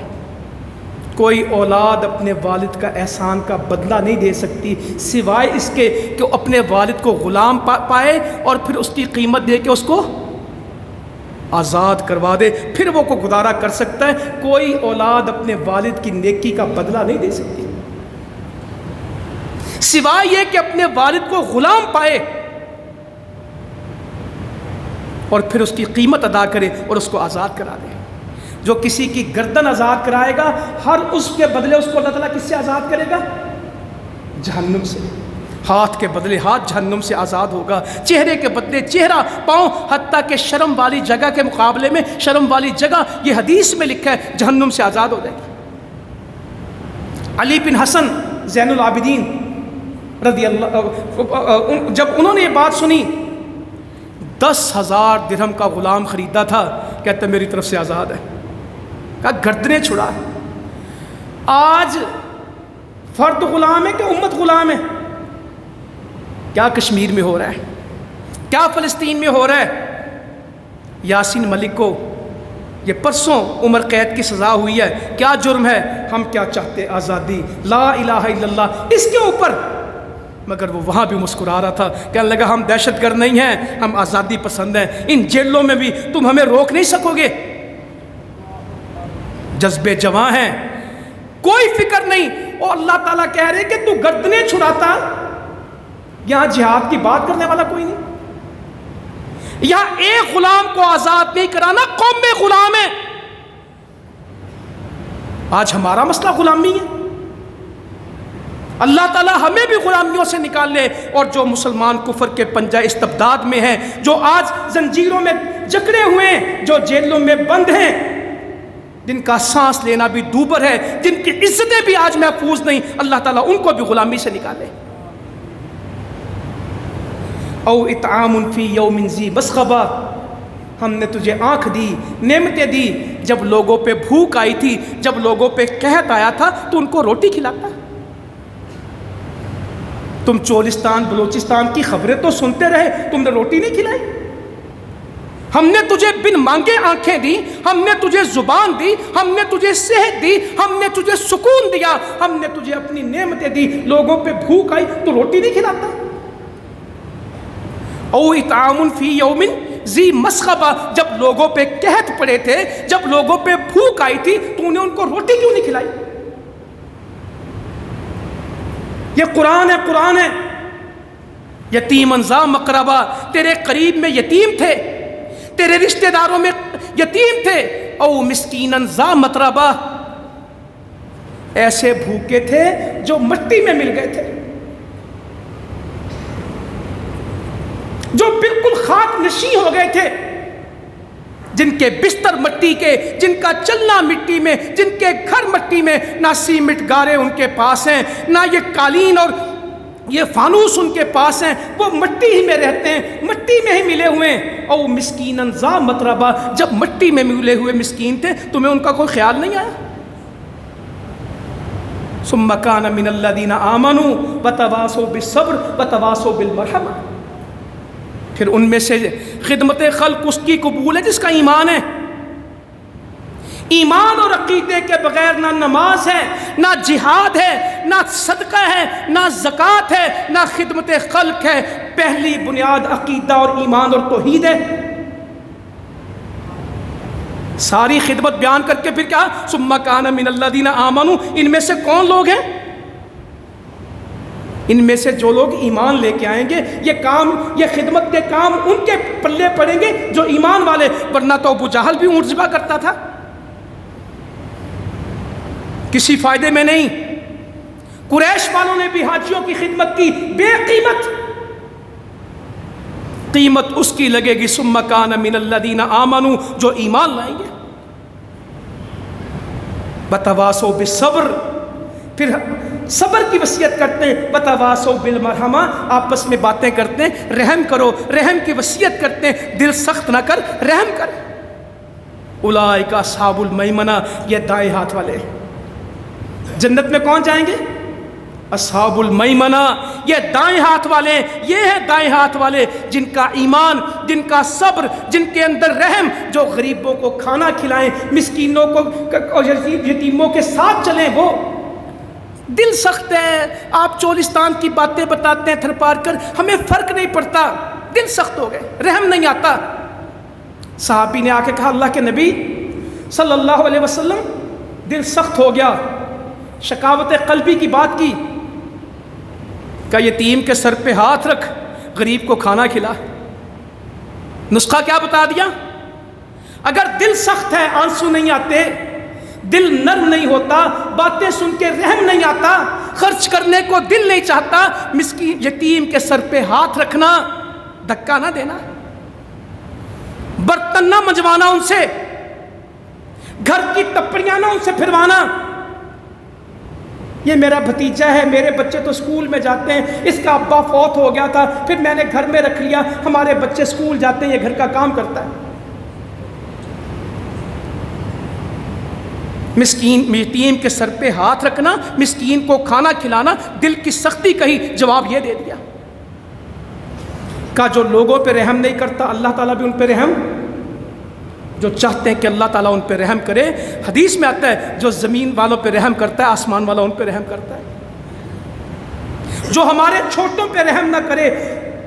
Speaker 1: کوئی اولاد اپنے والد کا احسان کا بدلہ نہیں دے سکتی سوائے اس کے کہ وہ اپنے والد کو غلام پائے اور پھر اس کی قیمت دے کے اس کو آزاد کروا دے، پھر وہ کو گزارا کر سکتا ہے۔ کوئی اولاد اپنے والد کی نیکی کا بدلہ نہیں دے سکتی سوائے یہ کہ اپنے والد کو غلام پائے اور پھر اس کی قیمت ادا کرے اور اس کو آزاد کرا دے۔ جو کسی کی گردن آزاد کرائے گا، ہر اس کے بدلے اس کو اللہ تعالیٰ کس سے آزاد کرے گا؟ جہنم سے۔ ہاتھ کے بدلے ہاتھ جہنم سے آزاد ہوگا، چہرے کے بدلے چہرہ، پاؤں، حتیٰ کہ شرم والی جگہ کے مقابلے میں شرم والی جگہ، یہ حدیث میں لکھا ہے، جہنم سے آزاد ہو جائے گی۔ علی بن حسن زین العابدین رضی اللہ، جب انہوں نے یہ بات سنی، 10,000 درہم کا غلام خریدا تھا، کہتے میری طرف سے آزاد ہے۔ کہا گردنیں چھڑا۔ آج فرد غلام ہے کہ امت غلام ہے؟ کیا کشمیر میں ہو رہا ہے، کیا فلسطین میں ہو رہا ہے؟ یاسین ملک کو یہ پرسوں عمر قید کی سزا ہوئی ہے، کیا جرم ہے؟ ہم کیا چاہتے؟ آزادی، لا الہ الا اللہ، اس کے اوپر۔ مگر وہ وہاں بھی مسکرا رہا تھا، کہنے لگا ہم دہشت گرد نہیں ہیں، ہم آزادی پسند ہیں، ان جیلوں میں بھی تم ہمیں روک نہیں سکو گے، جذبے جواں ہیں، کوئی فکر نہیں۔ اور اللہ تعالیٰ کہہ رہے کہ تو گردنیں چھڑاتا، یہاں جہاد کی بات کرنے والا کوئی نہیں، یہاں ایک غلام کو آزاد نہیں کرانا، قوم میں غلام ہے۔ آج ہمارا مسئلہ غلامی ہے، اللہ تعالیٰ ہمیں بھی غلامیوں سے نکال لے۔ اور جو مسلمان کفر کے پنجہ استبداد میں ہیں، جو آج زنجیروں میں جکڑے ہوئے ہیں، جو جیلوں میں بند ہیں، جن کا سانس لینا بھی دوبر ہے، جن کی عزتیں بھی آج محفوظ نہیں، اللہ تعالیٰ ان کو بھی غلامی سے نکالے۔ او اطعام فی یوم ذی مسغبہ، ہم نے تجھے آنکھ دی، نعمتیں دی، جب لوگوں پہ بھوک آئی تھی، جب لوگوں پہ قحط آیا تھا تو ان کو روٹی کھلاتا۔ تم چولستان بلوچستان کی خبریں تو سنتے رہے، تم نے روٹی نہیں کھلائی۔ ہم نے تجھے بن مانگے آنکھیں دی، ہم نے تجھے زبان دی، ہم نے تجھے صحت دی، ہم نے تجھے سکون دیا، ہم نے تجھے اپنی نعمتیں دی، لوگوں پہ بھوک آئی تو روٹی نہیں کھلاتا۔ او اطعام فی یوم ذی مسغبہ، جب لوگوں پہ قحط پڑے تھے، جب لوگوں پہ بھوک آئی تھی تو نے ان کو روٹی کیوں نہیں کھلائی؟ یہ قرآن ہے، قرآن ہے۔ یتیمن ذا مقربہ، تیرے قریب میں یتیم تھے، تیرے رشتہ داروں میں یتیم تھے، او مسکینن ذا متربہ، ایسے بھوکے تھے جو مٹی میں مل گئے تھے، جو بالکل خاک نشیں ہو گئے تھے، جن کے بستر مٹی کے، جن کا چلنا مٹی میں، جن کے گھر مٹی میں، نہ سیمنٹ گارے ان کے پاس ہیں، نہ یہ قالین اور یہ فانوس ان کے پاس ہیں، وہ مٹی ہی میں رہتے ہیں، مٹی میں ہی ملے ہوئے ہیں۔ او مسکینن ذا متربہ، جب مٹی میں ملے ہوئے مسکین تھے تمہیں ان کا کوئی خیال نہیں آیا؟ ثم کان من الذین آمنوا وتواصوا بالصبر وتواصوا بالمرحمہ، پھر ان میں سے خدمت خلق اس کی قبول ہے جس کا ایمان ہے۔ ایمان اور عقیدے کے بغیر نہ نماز ہے، نہ جہاد ہے، نہ صدقہ ہے، نہ زکوٰۃ ہے، نہ خدمت خلق ہے۔ پہلی بنیاد عقیدہ اور ایمان اور توحید ہے۔ ساری خدمت بیان کر کے پھر کیا؟ ثم کان من الذین آمنوا، ان میں سے کون لوگ ہیں؟ ان میں سے جو لوگ ایمان لے کے آئیں گے، یہ کام، یہ خدمت کے کام ان کے پلے پڑیں گے جو ایمان والے، ورنہ تو ابو جہل بھی اونٹ ذبح کرتا تھا، کسی فائدے میں نہیں۔ قریش والوں نے بھی حاجیوں کی خدمت کی بے قیمت، قیمت اس کی لگے گی ثم کان من الذین آمنوا، جو ایمان لائیں گے۔ وتواصوا بالصبر، پھر صبر کی وصیت کرتے ہیں، وتواصوا بالمرحمہ، آپس میں باتیں کرتے ہیں، رحم کرو، رحم کی وصیت کرتے ہیں، دل سخت نہ کر، رحم کر۔ اولئک اصحاب المیمنہ، یہ دائیں ہاتھ والے۔ جنت میں کون جائیں گے؟ اصحاب المیمنہ، یہ دائیں ہاتھ والے، یہ ہے دائیں ہاتھ والے جن کا ایمان، جن کا صبر، جن کے اندر رحم، جو غریبوں کو کھانا کھلائیں، مسکینوں کو اور یتیموں کے ساتھ چلیں۔ وہ دل سخت ہے، آپ چولستان کی باتیں بتاتے ہیں تھر پار کر، ہمیں فرق نہیں پڑتا، دل سخت ہو گئے، رحم نہیں آتا۔ صحابی نے آ کے کہا اللہ کے نبی صلی اللہ علیہ وسلم دل سخت ہو گیا، شکاوت قلبی کی بات کی، کہ یتیم کے سر پہ ہاتھ رکھ، غریب کو کھانا کھلا۔ نسخہ کیا بتا دیا؟ اگر دل سخت ہے، آنسو نہیں آتے، دل نرم نہیں ہوتا، باتیں سن کے رحم نہیں آتا، خرچ کرنے کو دل نہیں چاہتا، مسکین یتیم کے سر پہ ہاتھ رکھنا، دھکا نہ دینا، برتن نہ منجوانا ان سے، گھر کی ٹپڑیاں نہ ان سے پھروانا۔ یہ میرا بھتیجا ہے، میرے بچے تو اسکول میں جاتے ہیں، اس کا ابا فوت ہو گیا تھا، پھر میں نے گھر میں رکھ لیا، ہمارے بچے اسکول جاتے ہیں، یہ گھر کا کام کرتا ہے۔ مسکین یتیم کے سر پہ ہاتھ رکھنا، مسکین کو کھانا کھلانا، دل کی سختی کہی، جواب یہ دے دیا کہ جو لوگوں پہ رحم نہیں کرتا اللہ تعالیٰ بھی ان پہ رحم، جو چاہتے ہیں کہ اللہ تعالیٰ ان پہ رحم کرے، حدیث میں آتا ہے جو زمین والوں پہ رحم کرتا ہے آسمان والا ان پہ رحم کرتا ہے۔ جو ہمارے چھوٹوں پہ رحم نہ کرے،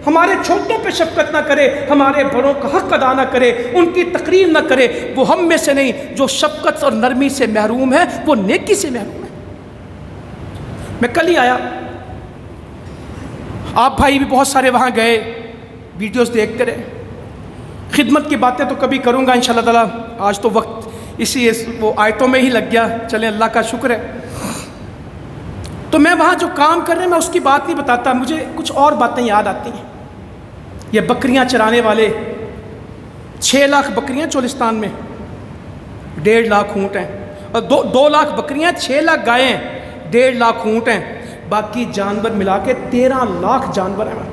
Speaker 1: ہمارے چھوٹوں پہ شفقت نہ کرے، ہمارے بڑوں کا حق ادا نہ کرے، ان کی تقریر نہ کرے، وہ ہم میں سے نہیں۔ جو شفقت اور نرمی سے محروم ہے وہ نیکی سے محروم ہے۔ میں کل ہی آیا، آپ بھائی بھی بہت سارے وہاں گئے، ویڈیوز دیکھتے رہے، خدمت کی باتیں تو کبھی کروں گا انشاءاللہ تعالیٰ، آج تو وقت اسی وہ آیتوں میں ہی لگ گیا، چلیں اللہ کا شکر ہے۔ تو میں وہاں جو کام کر رہے ہیں میں اس کی بات نہیں بتاتا، مجھے کچھ اور باتیں یاد آتی ہیں۔ یہ بکریاں چرانے والے، 6 لاکھ بکریاں چولستان میں، 1.5 لاکھ اونٹ ہیں، اور 2 لاکھ بکریاں، 6 لاکھ گائیں ہیں، 1.5 لاکھ اونٹ ہیں، باقی جانور ملا کے 13 لاکھ جانور ہیں۔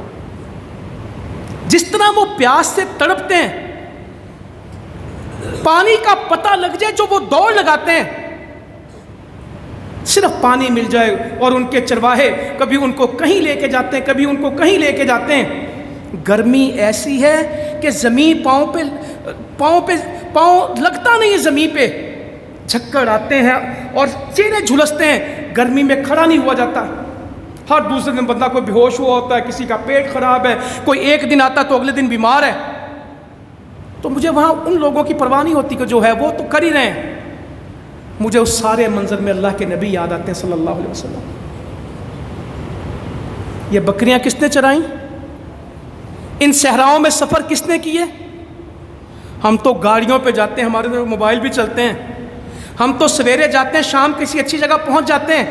Speaker 1: جس طرح وہ پیاس سے تڑپتے ہیں، پانی کا پتہ لگ جائے جو وہ دوڑ لگاتے ہیں، صرف پانی مل جائے، اور ان کے چرواہے کبھی ان کو کہیں لے کے جاتے ہیں، کبھی ان کو کہیں لے کے جاتے ہیں۔ گرمی ایسی ہے کہ زمین پاؤں لگتا نہیں ہے، زمین پہ جھکڑ آتے ہیں اور چہرے جھلستے ہیں، گرمی میں کھڑا نہیں ہوا جاتا۔ ہر دوسرے دن بندہ کوئی بے ہوش ہوا ہوتا ہے، کسی کا پیٹ خراب ہے، کوئی ایک دن آتا تو اگلے دن بیمار ہے۔ تو مجھے وہاں ان لوگوں کی پرواہ نہیں ہوتی کہ جو ہے وہ تو کر ہی رہے ہیں، مجھے اس سارے منظر میں اللہ کے نبی یاد آتے ہیں صلی اللہ علیہ وسلم۔ یہ بکریاں کس نے چرائیں؟ ان صحراؤں میں سفر کس نے کیے؟ ہم تو گاڑیوں پہ جاتے ہیں، ہمارے موبائل بھی چلتے ہیں، ہم تو سویرے جاتے ہیں، شام کسی اچھی جگہ پہنچ جاتے ہیں،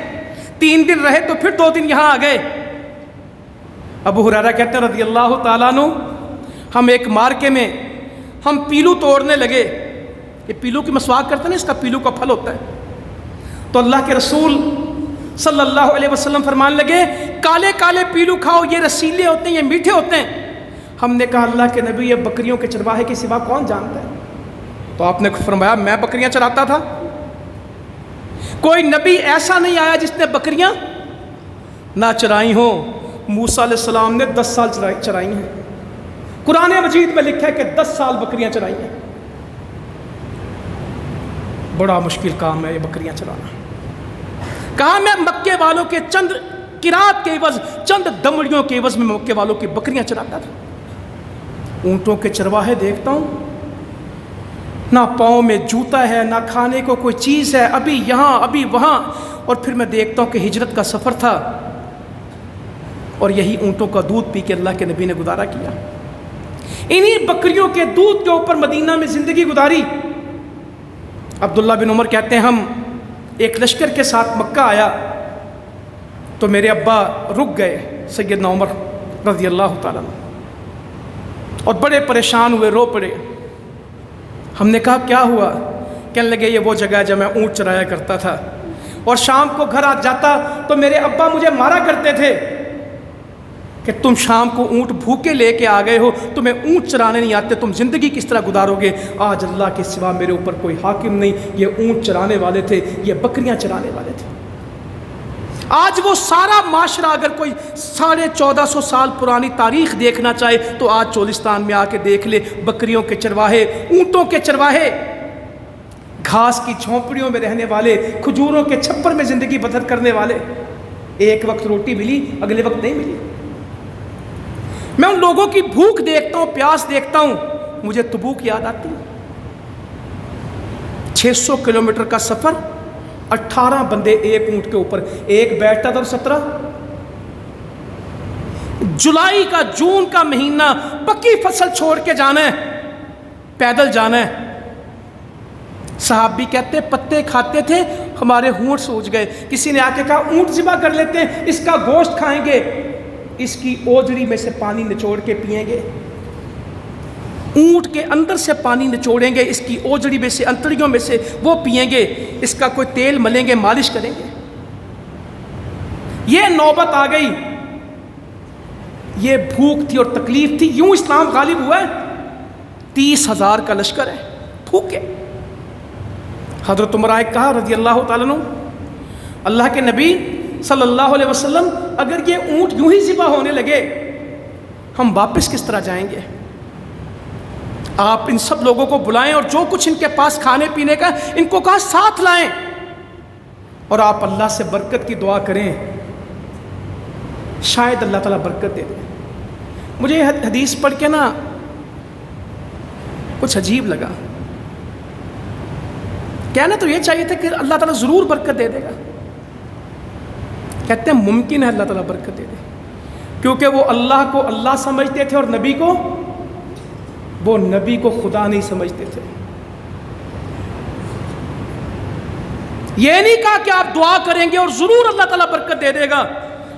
Speaker 1: 3 دن رہے تو پھر 2 دن یہاں آ گئے۔ ابو ہریرہ کہتے ہیں رضی اللہ تعالیٰ عنہ، ہم ایک مارکے میں ہم پیلو توڑنے لگے، یہ پیلو کی مسواک کرتے ہیں نا، اس کا پیلو کا پھل ہوتا ہے، تو اللہ کے رسول صلی اللہ علیہ وسلم فرمان لگے کالے کالے پیلو کھاؤ، یہ رسیلے ہوتے ہیں، یہ میٹھے ہوتے ہیں۔ ہم نے کہا اللہ کے نبی یہ بکریوں کے چرواہے کے سوا کون جانتا ہے؟ تو آپ نے فرمایا میں بکریاں چراتا تھا۔ کوئی نبی ایسا نہیں آیا جس نے بکریاں نہ چرائی ہوں۔ موسیٰ علیہ السلام نے 10 سال چرائی ہیں، قرآن مجید میں لکھا ہے کہ 10 سال بکریاں چرائی ہیں۔ بڑا مشکل کام ہے یہ بکریاں چرانا۔ کہا میں مکے والوں کے چند قرات کے عوض، چند دمڑیوں کے عوض میں مکے والوں کی بکریاں چراتا تھا۔ اونٹوں کے چرواہے دیکھتا ہوں، نہ پاؤں میں جوتا ہے، نہ کھانے کو کوئی چیز ہے، ابھی یہاں ابھی وہاں، اور پھر میں دیکھتا ہوں کہ ہجرت کا سفر تھا اور یہی اونٹوں کا دودھ پی کے اللہ کے نبی نے گزارا کیا، انہی بکریوں کے دودھ کے اوپر مدینہ میں زندگی گزاری۔ عبداللہ بن عمر کہتے ہیں ہم ایک لشکر کے ساتھ مکہ آیا تو میرے ابا رک گئے، سیدنا عمر رضی اللہ تعالیٰ عنہ، اور بڑے پریشان ہوئے، رو پڑے۔ ہم نے کہا کیا ہوا؟ کہنے لگے یہ وہ جگہ ہے جب میں اونٹ چرایا کرتا تھا، اور شام کو گھر آ جاتا تو میرے ابا مجھے مارا کرتے تھے کہ تم شام کو اونٹ بھوکے لے کے آ گئے ہو، تمہیں اونٹ چرانے نہیں آتے، تم زندگی کس طرح گزارو گے؟ آج اللہ کے سوا میرے اوپر کوئی حاکم نہیں، یہ اونٹ چرانے والے تھے، یہ بکریاں چرانے والے تھے۔ آج وہ سارا معاشرہ اگر کوئی 1450 سال پرانی تاریخ دیکھنا چاہے تو آج چولستان میں آ کے دیکھ لے، بکریوں کے چرواہے، اونٹوں کے چرواہے، گھاس کی جھونپڑیوں میں رہنے والے، کھجوروں کے چھپر میں زندگی بسر کرنے والے۔ ایک وقت روٹی ملی، اگلے وقت نہیں ملی۔ میں ان لوگوں کی بھوک دیکھتا ہوں، پیاس دیکھتا ہوں، مجھے تبوک یاد آتی ہے۔ 600 کلومیٹر کا سفر، 18 بندے ایک اونٹ کے اوپر، ایک بیٹھتا تھا، 17 جولائی کا، جون کا مہینہ، پکی فصل چھوڑ کے جانا ہے، پیدل جانا ہے۔ صحابی کہتے پتے کھاتے تھے، ہمارے ہونٹ سوج گئے۔ کسی نے آ کے کہا اونٹ ذبح کر لیتے ہیں، اس کا گوشت کھائیں گے، اس کی اوجڑی میں سے پانی نچوڑ کے پئیں گے، اونٹ کے اندر سے پانی نچوڑیں گے، اس کی اوجڑی میں سے، انتڑیوں میں سے وہ پئیں گے، اس کا کوئی تیل ملیں گے، مالش کریں گے۔ یہ نوبت آ گئی، یہ بھوک تھی اور تکلیف تھی، یوں اسلام غالب ہوا ہے۔ 30,000 کا لشکر ہے، بھوکے۔ حضرت عمر آئے کہا رضی اللہ تعالیٰ عنہ، اللہ کے نبی صلی اللہ علیہ وسلم اگر یہ اونٹ یوں ہی ذبح ہونے لگے ہم واپس کس طرح جائیں گے؟ آپ ان سب لوگوں کو بلائیں اور جو کچھ ان کے پاس کھانے پینے کا ان کو کہا ساتھ لائیں، اور آپ اللہ سے برکت کی دعا کریں، شاید اللہ تعالیٰ برکت دے دے۔ مجھے یہ حدیث پڑھ کے نا کچھ عجیب لگا۔ کہنا تو یہ چاہیے تھا کہ اللہ تعالیٰ ضرور برکت دے دے گا، کہتے ہیں ممکن ہے اللہ تعالیٰ برکت دے دے، کیونکہ وہ اللہ کو اللہ سمجھتے تھے اور نبی کو، وہ نبی کو خدا نہیں سمجھتے تھے۔ یہ نہیں کہا کہ آپ دعا کریں گے اور ضرور اللہ تعالیٰ برکت دے دے گا۔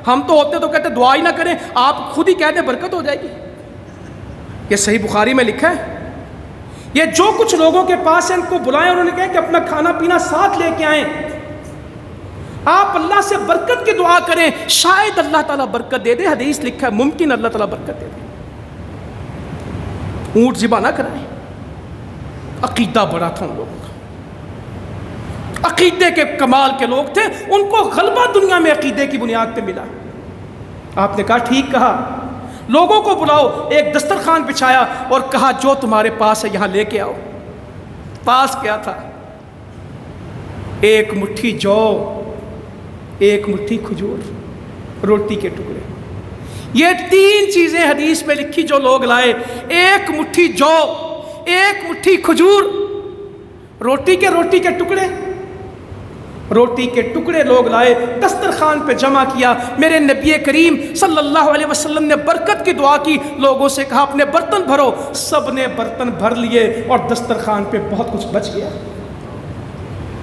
Speaker 1: ہم تو ہوتے تو کہتے دعا ہی نہ کریں، آپ خود ہی کہہ دیں برکت ہو جائے گی۔ یہ صحیح بخاری میں لکھا ہے۔ یہ جو کچھ لوگوں کے پاس ہیں ان کو بلائیں، انہوں نے کہا کہ اپنا کھانا پینا ساتھ لے کے آئیں، آپ اللہ سے برکت کی دعا کریں، شاید اللہ تعالیٰ برکت دے دے۔ حدیث لکھا ہے ممکن اللہ تعالیٰ برکت دے دے۔ اونٹ ذبح نہ کرائیں۔ عقیدہ بڑا تھا ان لوگوں کا، عقیدے کے کمال کے لوگ تھے، ان کو غلبہ دنیا میں عقیدے کی بنیاد پہ ملا۔ آپ نے کہا ٹھیک کہا، لوگوں کو بلاؤ، ایک دسترخوان بچھایا اور کہا جو تمہارے پاس ہے یہاں لے کے آؤ۔ پاس کیا تھا؟ ایک مٹھی جو، ایک مٹھی کھجور، روٹی کے ٹکڑے۔ یہ 3 چیزیں حدیث میں لکھی جو لوگ لائے، ایک مٹھی جو، ایک مٹھی کھجور، روٹی کے ٹکڑے۔ روٹی کے ٹکڑے لوگ لائے، دسترخوان پہ جمع کیا، میرے نبی کریم صلی اللہ علیہ وسلم نے برکت کی دعا کی، لوگوں سے کہا اپنے برتن بھرو، سب نے برتن بھر لیے اور دسترخوان پہ بہت کچھ بچ گیا۔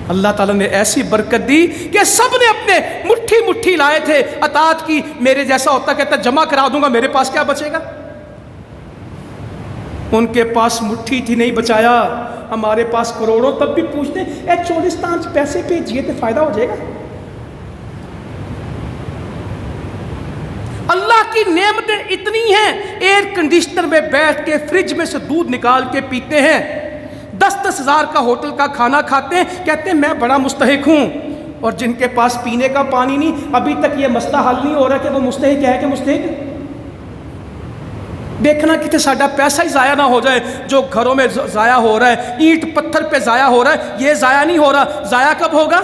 Speaker 1: اللہ تعالیٰ نے ایسی برکت دی کہ سب نے اپنے مٹھی مٹھی لائے تھے عطات کی، میرے جیسا ہوتا کہتا جمع کرا دوں گا، میرے پاس کیا بچے گا؟ ان کے پاس مٹھی تھی، نہیں بچایا، ہمارے پاس کروڑوں، تب بھی پوچھتے اے چولستان سے پیسے بھیجیے تو فائدہ ہو جائے گا۔ اللہ کی نعمتیں اتنی ہیں، ایئر کنڈیشنر میں بیٹھ کے فریج میں سے دودھ نکال کے پیتے ہیں، 10-10 ہزار کا ہوٹل کا کھانا کھاتے ہیں، کہتے ہیں میں بڑا مستحق ہوں، اور جن کے پاس پینے کا پانی نہیں، ابھی تک یہ مسئلہ حل نہیں ہو رہا کہ وہ مستحق ہے کہ مستحق۔ دیکھنا کہ ساڈا پیسہ ہی ضائع نہ ہو جائے، جو گھروں میں ضائع ہو رہا ہے، اینٹ پتھر پہ ضائع ہو رہا ہے، یہ ضائع نہیں ہو رہا، ضائع کب ہوگا؟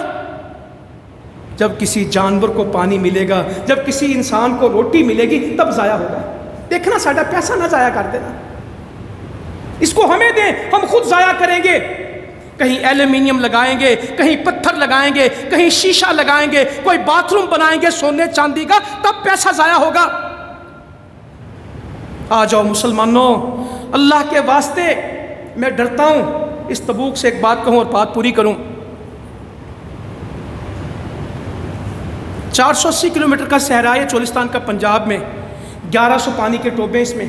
Speaker 1: جب کسی جانور کو پانی ملے گا، جب کسی انسان کو روٹی ملے گی، تب ضائع ہوگا۔ دیکھنا ساڈا پیسہ نہ ضائع کر دینا، اس کو ہمیں دیں، ہم خود ضائع کریں گے، کہیں ایلومینیم لگائیں گے، کہیں پتھر لگائیں گے، کہیں شیشہ لگائیں گے، کوئی باتھ روم بنائیں گے سونے چاندی کا، تب پیسہ ضائع ہوگا۔ آ جاؤ مسلمانوں، اللہ کے واسطے میں ڈرتا ہوں، اس تبوک سے ایک بات کہوں اور بات پوری کروں۔ 480 کلومیٹر کا صحرا ہے چولستان کا، پنجاب میں 1100 پانی کے ٹوبے، اس میں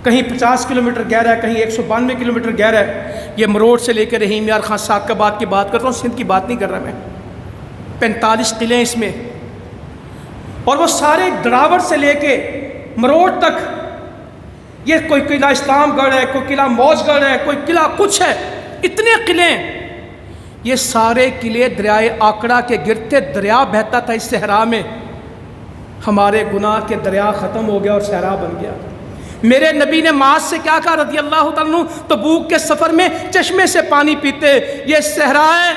Speaker 1: کہیں 50 کلومیٹر گہرا ہے، کہیں 192 کلومیٹر گہرا ہے۔ یہ مروڑ سے لے کے رحیم یار خان ساکاباد کی بات کر رہا ہوں، سندھ کی بات نہیں کر رہا میں۔ 45 قلعے اس میں، اور وہ سارے دراوڑ سے لے کے مروڑ تک، یہ کوئی قلعہ اسلام گڑھ ہے، کوئی قلعہ موج گڑھ ہے، کوئی قلعہ کچھ ہے، اتنے قلعے، یہ سارے قلعے دریائے آکڑا کے گرتے، دریا بہتا تھا اس صحرا میں، ہمارے گناہ کے دریا ختم ہو گیا اور صحرا بن گیا۔ میرے نبی نے معاذ سے کیا کہا رضی اللہ تعالیٰ عنہ، تبوک کے سفر میں چشمے سے پانی پیتے، یہ صحرا ہے،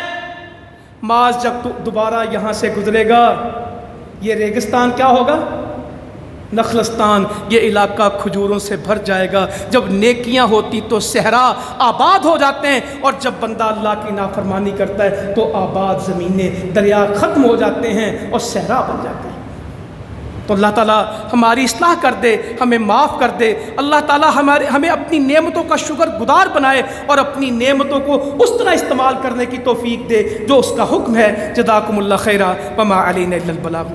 Speaker 1: معاذ جب تو دوبارہ یہاں سے گزرے گا، یہ ریگستان کیا ہوگا؟ نخلستان، یہ علاقہ کھجوروں سے بھر جائے گا۔ جب نیکیاں ہوتی تو صحرا آباد ہو جاتے ہیں، اور جب بندہ اللہ کی نافرمانی کرتا ہے تو آباد زمینیں، دریا ختم ہو جاتے ہیں اور صحرا بن جاتے ہیں۔ تو اللہ تعالیٰ ہماری اصلاح کر دے، ہمیں معاف کر دے، اللہ تعالیٰ ہمیں اپنی نعمتوں کا شکر گزار بنائے، اور اپنی نعمتوں کو اس طرح استعمال کرنے کی توفیق دے جو اس کا حکم ہے۔ جزاکم اللہ خیرا وما علینا الا البلاغ۔